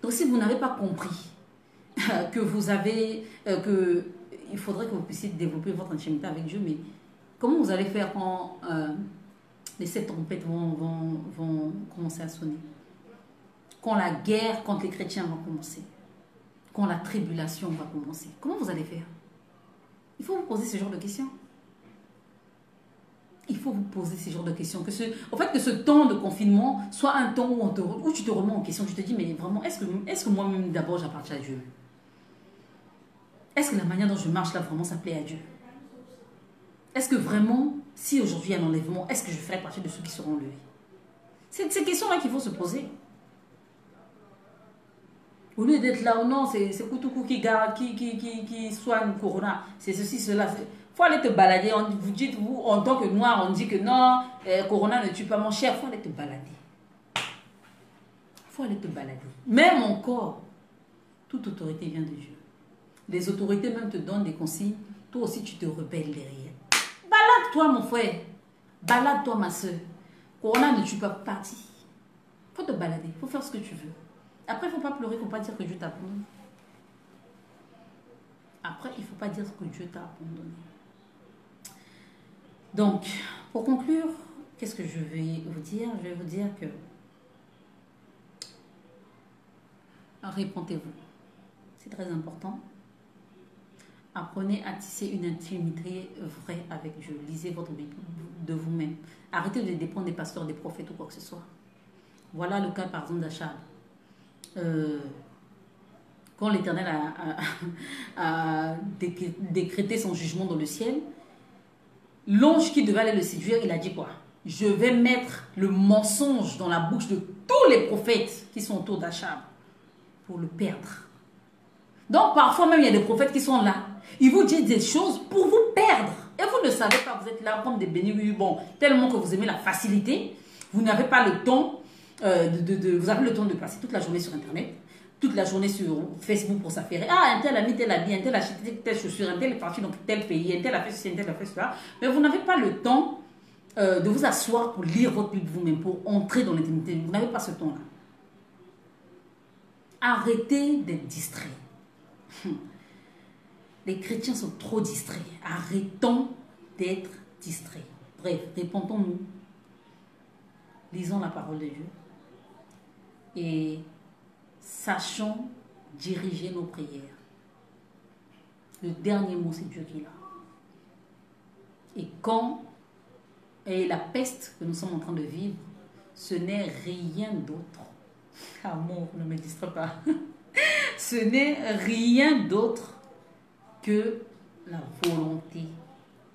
Donc, si vous n'avez pas compris que il faudrait que vous puissiez développer votre intimité avec Dieu, mais comment vous allez faire quand les 7 trompettes vont commencer à sonner? Quand la guerre contre les chrétiens va commencer? Quand la tribulation va commencer? Comment vous allez faire? Il faut vous poser ce genre de questions. Il faut vous poser ce genre de questions. Que ce temps de confinement soit un temps où tu te remets en question. Tu te dis, mais vraiment, est-ce que moi-même d'abord j'appartiens à Dieu? Est-ce que la manière dont je marche là, vraiment, ça plaît à Dieu? Est-ce que vraiment, si aujourd'hui il y a un enlèvement, est-ce que je ferai partie de ceux qui seront enlevés? C'est ces questions-là qu'il faut se poser. Au lieu d'être là, oh non, c'est Koutoukou qui soigne Corona, c'est ceci, cela. Il faut aller te balader. Vous dites, vous, en tant que noir, on dit que non, Corona ne tue pas mon cher. Il faut aller te balader. Il faut aller te balader. Même encore, toute autorité vient de Dieu. Les autorités même te donnent des consignes. Toi aussi, tu te rebelles derrière. Balade-toi, mon frère. Balade-toi, ma soeur. Corona ne tue pas, parti. Il faut te balader. Il faut faire ce que tu veux. Après, il ne faut pas pleurer, il ne faut pas dire que Dieu t'a abandonné. Après, il ne faut pas dire que Dieu t'a abandonné. Donc, pour conclure, qu'est-ce que je vais vous dire? Je vais vous dire que répentez-vous. C'est très important. Apprenez à tisser une intimité vraie avec Dieu. Lisez votre Bible de vous-même. Arrêtez de dépendre des pasteurs, des prophètes ou quoi que ce soit. Voilà le cas, par exemple, d'Achab. Quand l'Éternel a décrété son jugement dans le ciel, l'ange qui devait aller le séduire, il a dit quoi? Je vais mettre le mensonge dans la bouche de tous les prophètes qui sont autour d'Achab pour le perdre. Donc parfois même il y a des prophètes qui sont là, ils vous disent des choses pour vous perdre et vous ne savez pas, vous êtes là comme des bénis, bon, tellement que vous aimez la facilité, vous n'avez pas le temps vous avez le temps de passer toute la journée sur Internet. toute la journée sur Facebook pour s'affairer. Ah, un tel a mis tel habit, un tel a acheté telle chaussure, un tel est parti dans tel pays, un tel a fait ceci, un tel a fait cela. Mais vous n'avez pas le temps de vous asseoir pour lire votre Bible vous-même, pour entrer dans l'intimité. Vous n'avez pas ce temps-là. Arrêtez d'être distrait. Les chrétiens sont trop distraits. Arrêtons d'être distraits. Bref, répondons-nous. Lisons la parole de Dieu. Et sachons diriger nos prières. Le dernier mot, c'est Dieu qui l'a. Et la peste que nous sommes en train de vivre, ce n'est rien d'autre. Amour, ne me distrais pas. Ce n'est rien d'autre que la volonté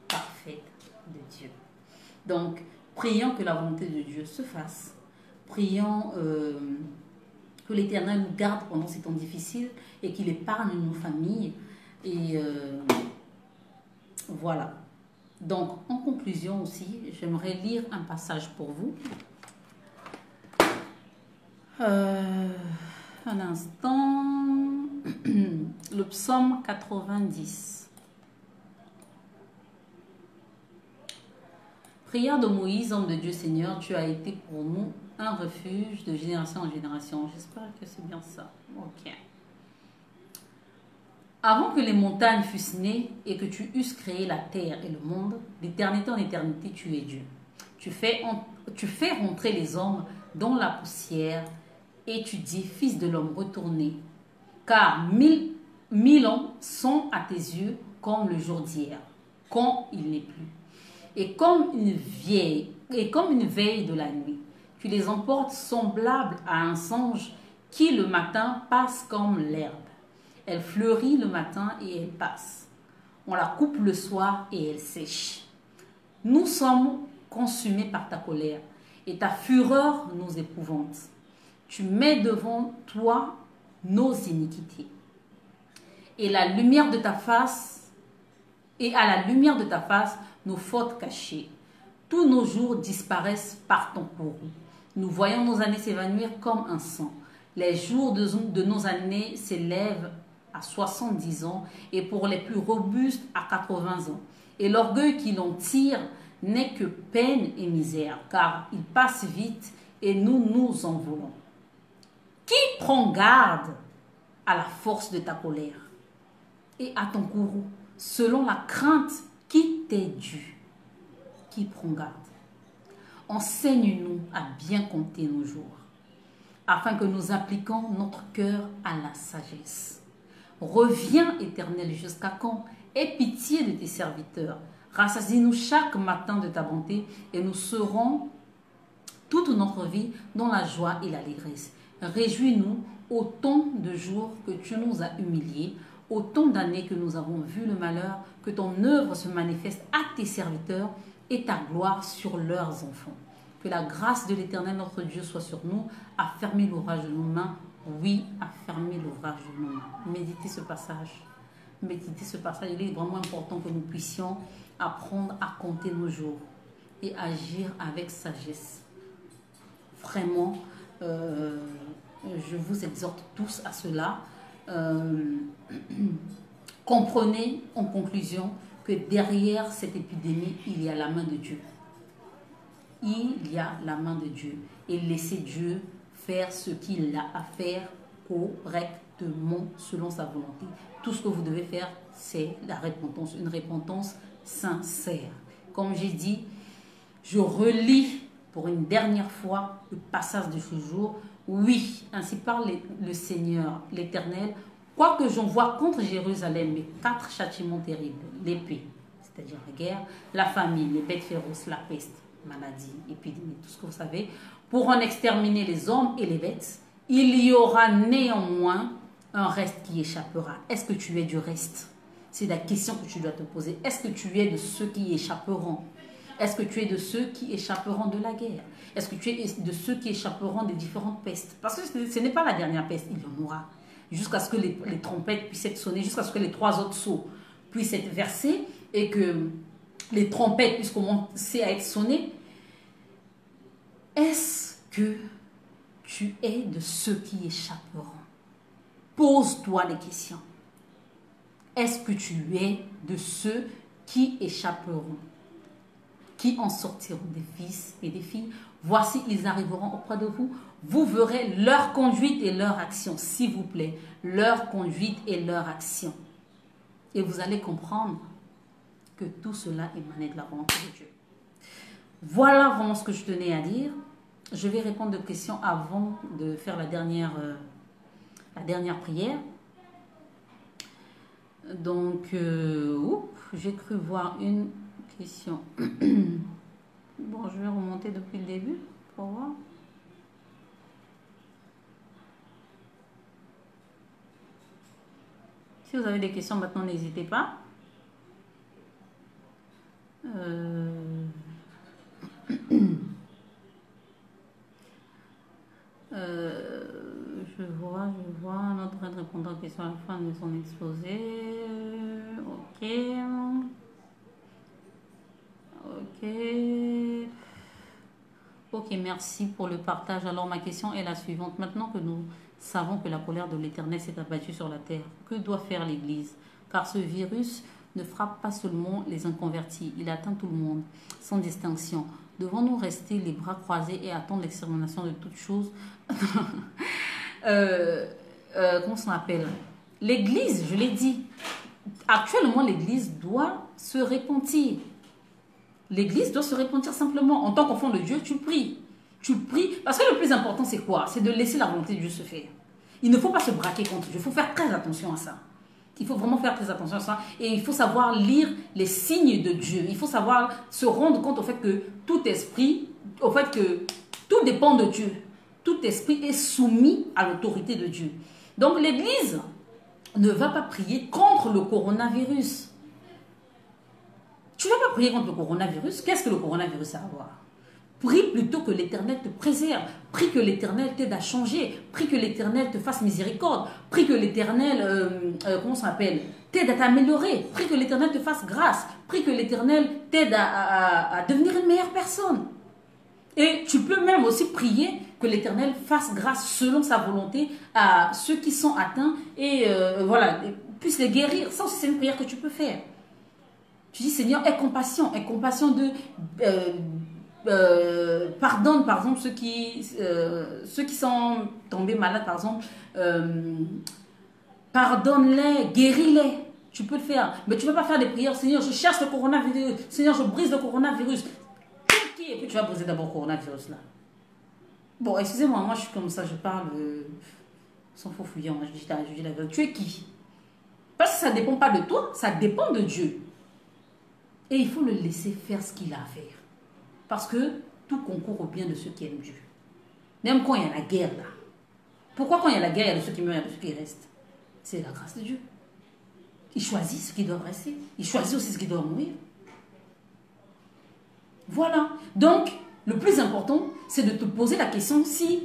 parfaite de Dieu. Donc, prions que la volonté de Dieu se fasse. Prions que l'Éternel nous garde pendant ces temps difficiles et qu'il épargne nos familles. Et voilà. Donc, en conclusion aussi, j'aimerais lire un passage pour vous. Un instant. Le psaume 90. Prière de Moïse, homme de Dieu Seigneur, tu as été pour nous un refuge de génération en génération. J'espère que c'est bien ça. Ok. Avant que les montagnes fussent nées et que tu eusses créé la terre et le monde, d'éternité en éternité, tu es Dieu. Tu fais rentrer les hommes dans la poussière et tu dis, fils de l'homme, retournez. Car mille ans sont à tes yeux comme le jour d'hier, quand il n'est plus. Et comme une veille de la nuit, tu les emportes semblables à un songe qui le matin passe comme l'herbe. Elle fleurit le matin et elle passe. On la coupe le soir et elle sèche. Nous sommes consumés par ta colère et ta fureur nous épouvante. Tu mets devant toi nos iniquités. Et à la lumière de ta face, nos fautes cachées. Tous nos jours disparaissent par ton courroux. Nous voyons nos années s'évanouir comme un sang. Les jours de nos années s'élèvent à 70 ans et pour les plus robustes à 80 ans. Et l'orgueil qui l'en tire n'est que peine et misère, car il passe vite et nous nous envolons. Qui prend garde à la force de ta colère et à ton courroux, selon la crainte qui t'est due? Qui prend garde? Enseigne-nous à bien compter nos jours, afin que nous appliquions notre cœur à la sagesse. Reviens, Éternel, jusqu'à quand? Aie pitié de tes serviteurs. Rassasie-nous chaque matin de ta bonté et nous serons toute notre vie dans la joie et l'allégresse. Réjouis-nous autant de jours que tu nous as humiliés, autant d'années que nous avons vu le malheur, que ton œuvre se manifeste à tes serviteurs et ta gloire sur leurs enfants. Que la grâce de l'Éternel notre Dieu soit sur nous, affermis l'ouvrage de nos mains. Oui, affermis l'ouvrage de nos mains. Méditez ce passage. Méditez ce passage. Il est vraiment important que nous puissions apprendre à compter nos jours et agir avec sagesse. Vraiment, je vous exhorte tous à cela. Comprenez en conclusion que derrière cette épidémie, il y a la main de Dieu. Il y a la main de Dieu. Et laissez Dieu faire ce qu'il a à faire correctement selon sa volonté. Tout ce que vous devez faire, c'est la repentance, une repentance sincère. Comme j'ai dit, je relis pour une dernière fois le passage de ce jour. Oui, ainsi parle le Seigneur, l'Éternel. Quoique j'envoie contre Jérusalem mes 4 châtiments terribles, l'épée, c'est-à-dire la guerre, la famine, les bêtes féroces, la peste, maladie, épidémie, tout ce que vous savez, pour en exterminer les hommes et les bêtes, il y aura néanmoins un reste qui échappera. Est-ce que tu es du reste? C'est la question que tu dois te poser. Est-ce que tu es de ceux qui échapperont? Est-ce que tu es de ceux qui échapperont de la guerre? Est-ce que tu es de ceux qui échapperont des différentes pestes? Parce que ce n'est pas la dernière peste, il y en aura. Jusqu'à ce que les trompettes puissent être sonnées, jusqu'à ce que les 3 autres sceaux puissent être versés et que les trompettes puissent commencer à être sonnées. Est-ce que tu es de ceux qui échapperont? Pose-toi des questions. Est-ce que tu es de ceux qui échapperont, qui en sortiront des fils et des filles? Voici, ils arriveront auprès de vous. Vous verrez leur conduite et leur action, s'il vous plaît. Leur conduite et leur action. Et vous allez comprendre que tout cela émanait de la volonté de Dieu. Voilà vraiment ce que je tenais à dire. Je vais répondre aux questions avant de faire la dernière prière. Donc, j'ai cru voir une question. Bon, je vais remonter depuis le début pour voir. Si vous avez des questions maintenant, n'hésitez pas. Je vois notre train de répondre aux questions à la fin de son exposé. Ok, merci pour le partage. Alors ma question est la suivante. Maintenant que nous savons que la colère de l'Éternel s'est abattue sur la terre, que doit faire l'Église? Car ce virus ne frappe pas seulement les inconvertis, il atteint tout le monde, sans distinction. Devons-nous rester les bras croisés et attendre l'extermination de toutes choses? Comment ça s'appelle? L'Église, je l'ai dit, actuellement l'Église doit se repentir. L'Église doit se repentir simplement. En tant qu'enfant de Dieu, tu pries. Tu pries. Parce que le plus important, c'est quoi? C'est de laisser la volonté de Dieu se faire. Il ne faut pas se braquer contre Dieu. Il faut faire très attention à ça. Il faut vraiment faire très attention à ça. Et il faut savoir lire les signes de Dieu. Il faut savoir se rendre compte au fait que tout esprit, au fait que tout dépend de Dieu. Tout esprit est soumis à l'autorité de Dieu. Donc l'Église ne va pas prier contre le coronavirus. Tu ne vas pas prier contre le coronavirus. Qu'est-ce que le coronavirus a à voir? Prie plutôt que l'Éternel te préserve. Prie que l'Éternel t'aide à changer. Prie que l'Éternel te fasse miséricorde. Prie que l'Éternel, t'aide à t'améliorer. Prie que l'Éternel te fasse grâce. Prie que l'Éternel t'aide à devenir une meilleure personne. Et tu peux même aussi prier que l'Éternel fasse grâce selon sa volonté à ceux qui sont atteints et puisse les guérir. Ça aussi, c'est une prière que tu peux faire. Tu dis, Seigneur, aie compassion de... pardonne, par exemple, ceux qui sont tombés malades, par exemple. Pardonne-les, guéris-les. Tu peux le faire. Mais tu ne peux pas faire des prières. Seigneur, je cherche le coronavirus. Seigneur, je brise le coronavirus. Et puis tu vas briser d'abord le coronavirus là. Bon, excusez-moi, moi je suis comme ça, je parle sans faux fouillant. Je dis la vérité. Tu es qui? Parce que ça ne dépend pas de toi, ça dépend de Dieu. Et il faut le laisser faire ce qu'il a à faire. Parce que tout concourt au bien de ceux qui aiment Dieu. Même quand il y a la guerre là. Pourquoi quand il y a la guerre, il y a de ceux qui meurent, il y a de ceux qui restent? C'est la grâce de Dieu. Il choisit ceux qui doivent rester. Il choisit aussi ceux qui doivent mourir. Voilà. Donc, le plus important, c'est de te poser la question si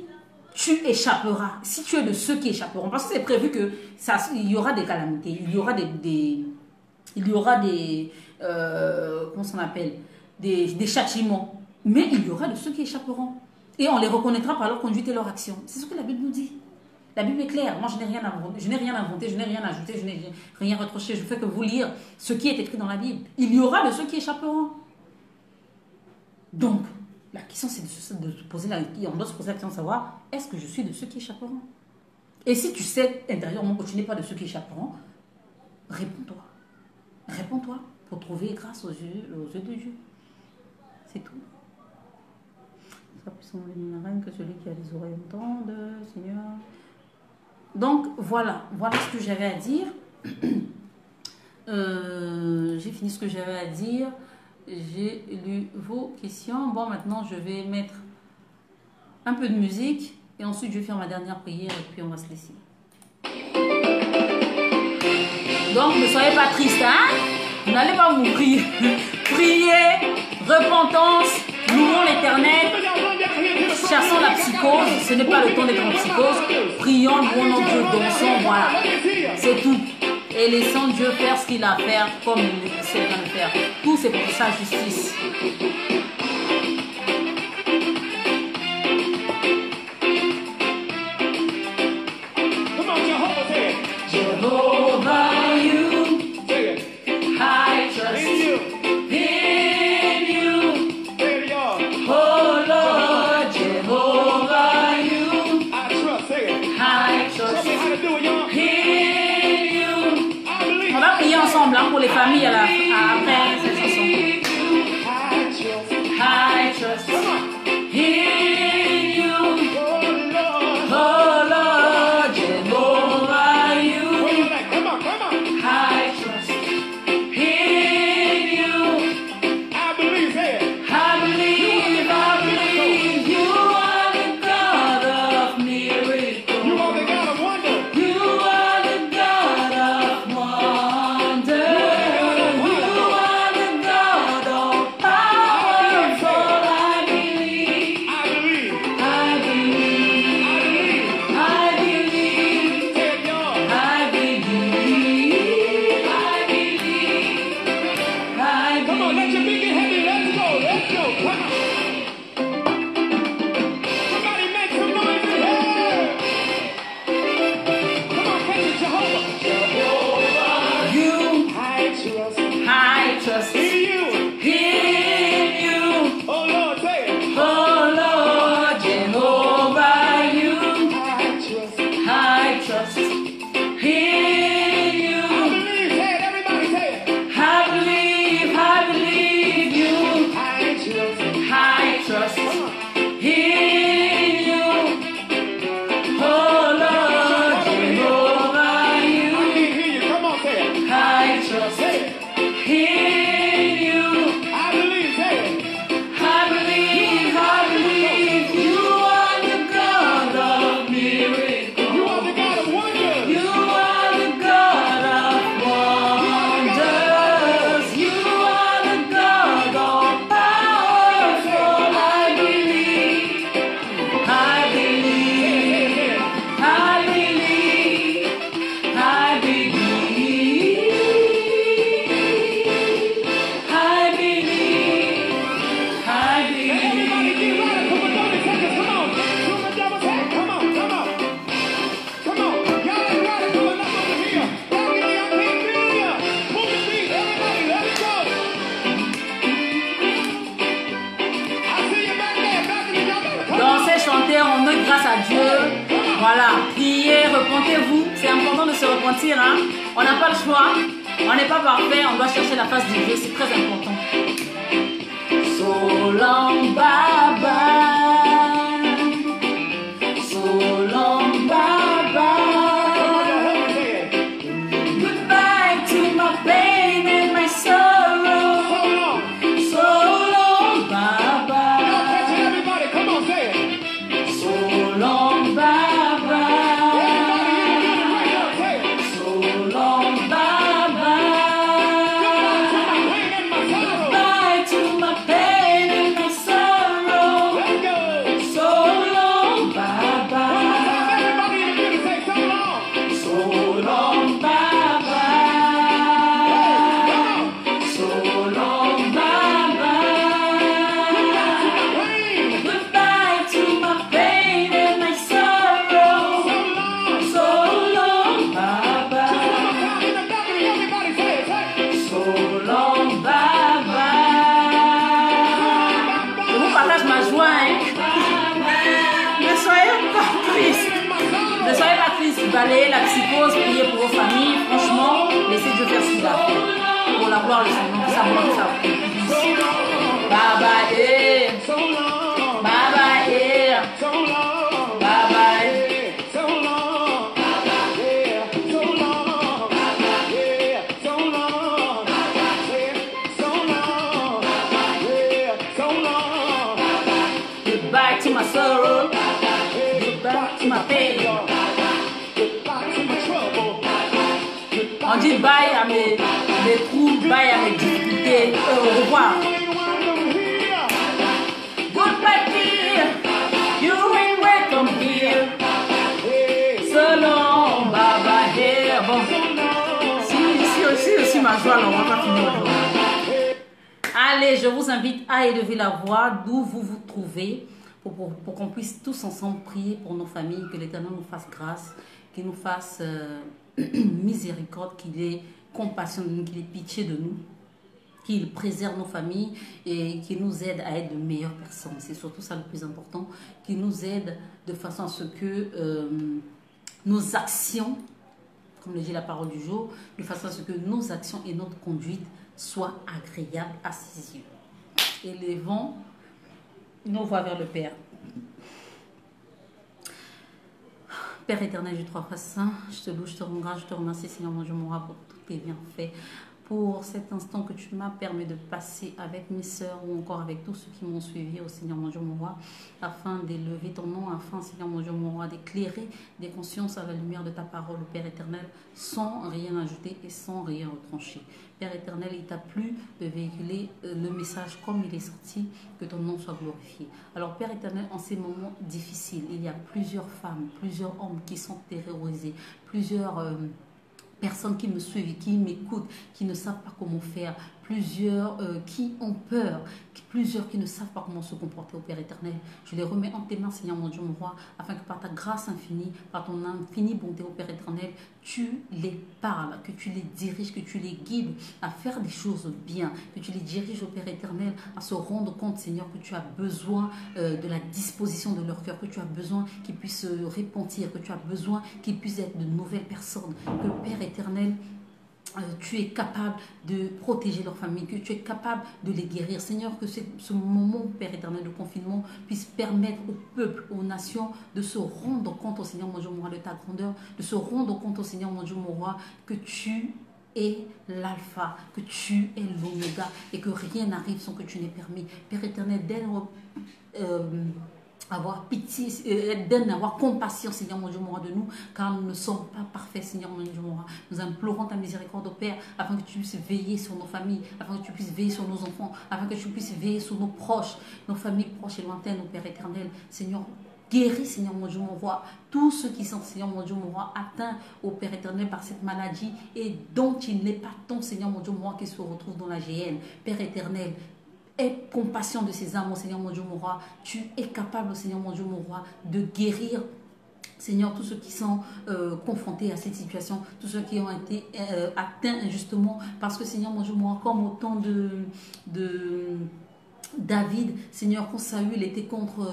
tu échapperas, si tu es de ceux qui échapperont. Parce que c'est prévu que il y aura des calamités, il y aura des comment ça s'appelle, des châtiments. Mais il y aura de ceux qui échapperont. Et on les reconnaîtra par leur conduite et leur action. C'est ce que la Bible nous dit. La Bible est claire. Moi, je n'ai rien inventé, je n'ai rien ajouté, je n'ai rien reproché. Je fais que vous lire ce qui est écrit dans la Bible. Il y aura de ceux qui échapperont. Donc, la question, c'est de se poser on doit se poser la question de savoir, est-ce que je suis de ceux qui échapperont? Et si tu sais intérieurement que tu n'es pas de ceux qui échapperont, réponds-toi. Réponds-toi pour trouver grâce aux yeux de Dieu. C'est tout. Ça puisse la reine que celui qui a les oreilles entende, Seigneur. Donc, voilà ce que j'avais à dire. J'ai fini ce que j'avais à dire. J'ai lu vos questions. Bon, maintenant, je vais mettre un peu de musique et ensuite, je vais faire ma dernière prière et puis on va se laisser. Donc, ne soyez pas triste, hein? Vous n'allez pas vous prier. Priez, repentance, louons l'Éternel. Chassons la psychose. Ce n'est pas le temps d'être en psychose. Prions, louons notre Dieu, dansons, voilà. C'est tout. Et laissons Dieu faire ce qu'il a à faire comme il sait bien le faire. Tout c'est pour sa justice. Come on, Jehovah, say it. Donc pour les familles après cette chanson. I trust in you, oh Lord, Jehovah, you. I trust in you. I believe it. I believe you are the God of miracles. You are the God of wonder. You are the God of wonder. You are the God of powerful. I believe. I believe. I believe. I believe. I believe. Say it, y'all. I believe. I believe. I Come on, let your believe. feet get heavy. Let's go. Let's go. Come on. Somebody make some noise in here. Come on, catch it, Jehovah. You, I trust I trust in you. in you. Oh Lord, say it. Oh Lord, Jehovah, you. I trust. I trust in you. I believe. Say it. Everybody say it. I believe you. I trust. I trust in you. Oh Lord, Jehovah, I you. can't hear you. Come on, say it. I trust Say it. in you. I believe. Say it. I believe you are the God of miracles. You are the God of wonders. You are the God of wonders. You are the God of powerful. I believe. I believe. I believe. I believe. I believe. I Everybody get believe. ready for the 30 seconds. Come on. Do the devil's head. Come on. Come on. Come on. Y'all ain't ready for enough over here. Y'all get your feet familiar. Move your feet. Everybody, let's go. I see you back there. Back in the yard. Come on. Dansez, chantez, rendez grâce à Dieu. Voilà, priez, repentez-vous. C'est important de se repentir. Hein? On n'a pas le choix. On n'est pas parfait. On doit chercher la face de Dieu. C'est très important. So long, bye bye. So long, bye bye. Jehovah said, Goodbye to my pain and my sorrow. so long. So long, bye Y'all bye. catch it, everybody. Come on, say it. So long, bye bye. Everybody in the right now, say it. So long, bye bye. Goodbye to my pain and my sorrow. Goodbye to my pain and my sorrow. Let's go. So long, bye One more time, bye. everybody in the building say so long. So long, bye bye. So long, bye bye. Pain. Goodbye to my pain and my sorrow. So long. So long, bye Just one more bye. time in the balcony, everybody say it. Say it. So long, bye bye. Je vous partage ma joie, hein. Ne soyez pas tristes. Ne soyez pas tristes. Balayez la psychose, priez pour vos familles. Franchement, laissez Dieu faire ce qu'il a fait. Pour la gloire de son nom, que ça monte, ça puisse. Bye bye, eh. So long. Bye bye, eh. So long. Bye bye. So long. Yeah. So long. Yeah. So long. Yeah. So long. Yeah. So long. Goodbye to my sorrow. Goodbye to my pain. Goodbye to my trouble. On dit bye à mes troubles, bye à mes difficultés. Au revoir. Goodbye, dear. You ain't welcome here. So long, bye bye here. Bon, si aussi ma joie, on va pas finir aujourd'hui. Allez, je vous invite à élever la voix d'où vous vous trouvez pour qu'on puisse tous ensemble prier pour nos familles, que l'Éternel nous fasse grâce, qu'il nous fasse miséricorde, qu'il ait compassion de nous, qu'il ait pitié de nous, qu'il préserve nos familles et qu'il nous aide à être de meilleures personnes. C'est surtout ça le plus important, qu'il nous aide de façon à ce que nos actions comme le dit la parole du jour, de façon à ce que nos actions et notre conduite soient agréables à ses yeux. Élevons nos voix vers le Père. Père éternel, je te crois saint, je te loue, je te rends grâce, je te remercie, Seigneur mon Dieu, mon roi, pour tous tes bienfaits, pour cet instant que tu m'as permis de passer avec mes sœurs ou encore avec tous ceux qui m'ont suivi, au Seigneur mon Dieu, mon roi, afin d'élever ton nom, afin, Seigneur mon Dieu, mon roi, d'éclairer des consciences à la lumière de ta parole, Père éternel, sans rien ajouter et sans rien retrancher. Père éternel, il t'a plu de véhiculer le message comme il est sorti, que ton nom soit glorifié. Alors, Père éternel, en ces moments difficiles, il y a plusieurs femmes, plusieurs hommes qui sont terrorisés, plusieurs personnes qui me suivent, qui m'écoutent, qui ne savent pas comment faire, plusieurs qui ont peur, plusieurs qui ne savent pas comment se comporter, au Père éternel. Je les remets en tes mains, Seigneur mon Dieu, mon roi, afin que par ta grâce infinie, par ton infinie bonté, au Père éternel, tu les parles, que tu les diriges, que tu les guides à faire des choses bien, que tu les diriges, au Père éternel, à se rendre compte, Seigneur, que tu as besoin de la disposition de leur cœur, que tu as besoin qu'ils puissent se repentir, que tu as besoin qu'ils puissent être de nouvelles personnes, que le Père éternel, tu es capable de protéger leur famille, que tu es capable de les guérir. Seigneur, que ce moment, Père éternel, de confinement puisse permettre au peuple, aux nations de se rendre compte, au Seigneur mon Dieu, mon roi, de ta grandeur, de se rendre compte, au Seigneur mon Dieu, mon roi, que tu es l'alpha, que tu es l'oméga et que rien n'arrive sans que tu n'aies permis. Père éternel, avoir pitié, d'avoir compassion, Seigneur mon Dieu, mon roi, de nous, car nous ne sommes pas parfaits, Seigneur mon Dieu, mon roi. Nous implorons ta miséricorde, au Père, afin que tu puisses veiller sur nos familles, afin que tu puisses veiller sur nos enfants, afin que tu puisses veiller sur nos proches, nos familles proches et lointaines, au Père éternel. Seigneur, guéris, Seigneur mon Dieu, mon roi, tous ceux qui sont, Seigneur mon Dieu, mon roi, atteints, au Père éternel, par cette maladie et dont il n'est pas ton, Seigneur mon Dieu, mon roi, qui se retrouve dans la GN. Père éternel, aie compassion de ces âmes, Seigneur mon Dieu, mon roi. Tu es capable, Seigneur mon Dieu, mon roi, de guérir, Seigneur, tous ceux qui sont confrontés à cette situation, tous ceux qui ont été atteints injustement, parce que, Seigneur mon Dieu, mon roi, comme au temps de David, Seigneur, quand Saül était contre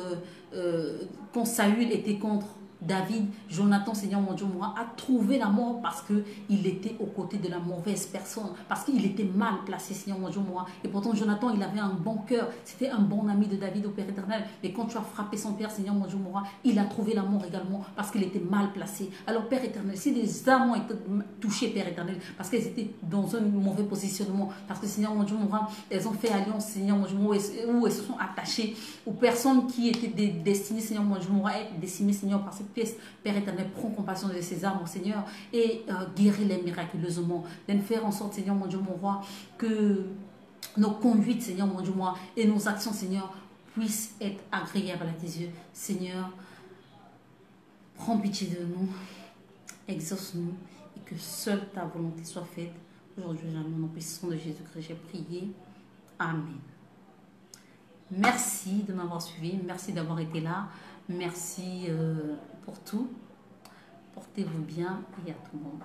David, Jonathan, Seigneur mon Dieu, moi, a trouvé la mort parce qu'il était aux côtés de la mauvaise personne, parce qu'il était mal placé, Seigneur mon Dieu, moi. Et pourtant, Jonathan, il avait un bon cœur, c'était un bon ami de David, au Père éternel. Mais quand tu as frappé son père, Seigneur mon Dieu, moi, il a trouvé la mort également parce qu'il était mal placé. Alors, Père éternel, si des âmes ont été touchées, Père éternel, parce qu'elles étaient dans un mauvais positionnement, parce que, Seigneur mon Dieu, moi, elles ont fait alliance, Seigneur mon Dieu, où elles se sont attachées aux personnes qui étaient destinées, Seigneur mon Dieu, moi, à être décimées, Seigneur, par cette pièce. Père éternel, prends compassion de ces âmes, Seigneur, et guéris-les miraculeusement. De faire en sorte, Seigneur mon Dieu, mon roi, que nos conduites, Seigneur mon Dieu, moi, et nos actions, Seigneur, puissent être agréables à tes yeux. Seigneur, prends pitié de nous, exauce-nous, et que seule ta volonté soit faite. Aujourd'hui, jamais, au nom puissant de Jésus-Christ, j'ai prié. Amen. Merci de m'avoir suivi, merci d'avoir été là, merci pour tout. Portez-vous bien et à tout le monde.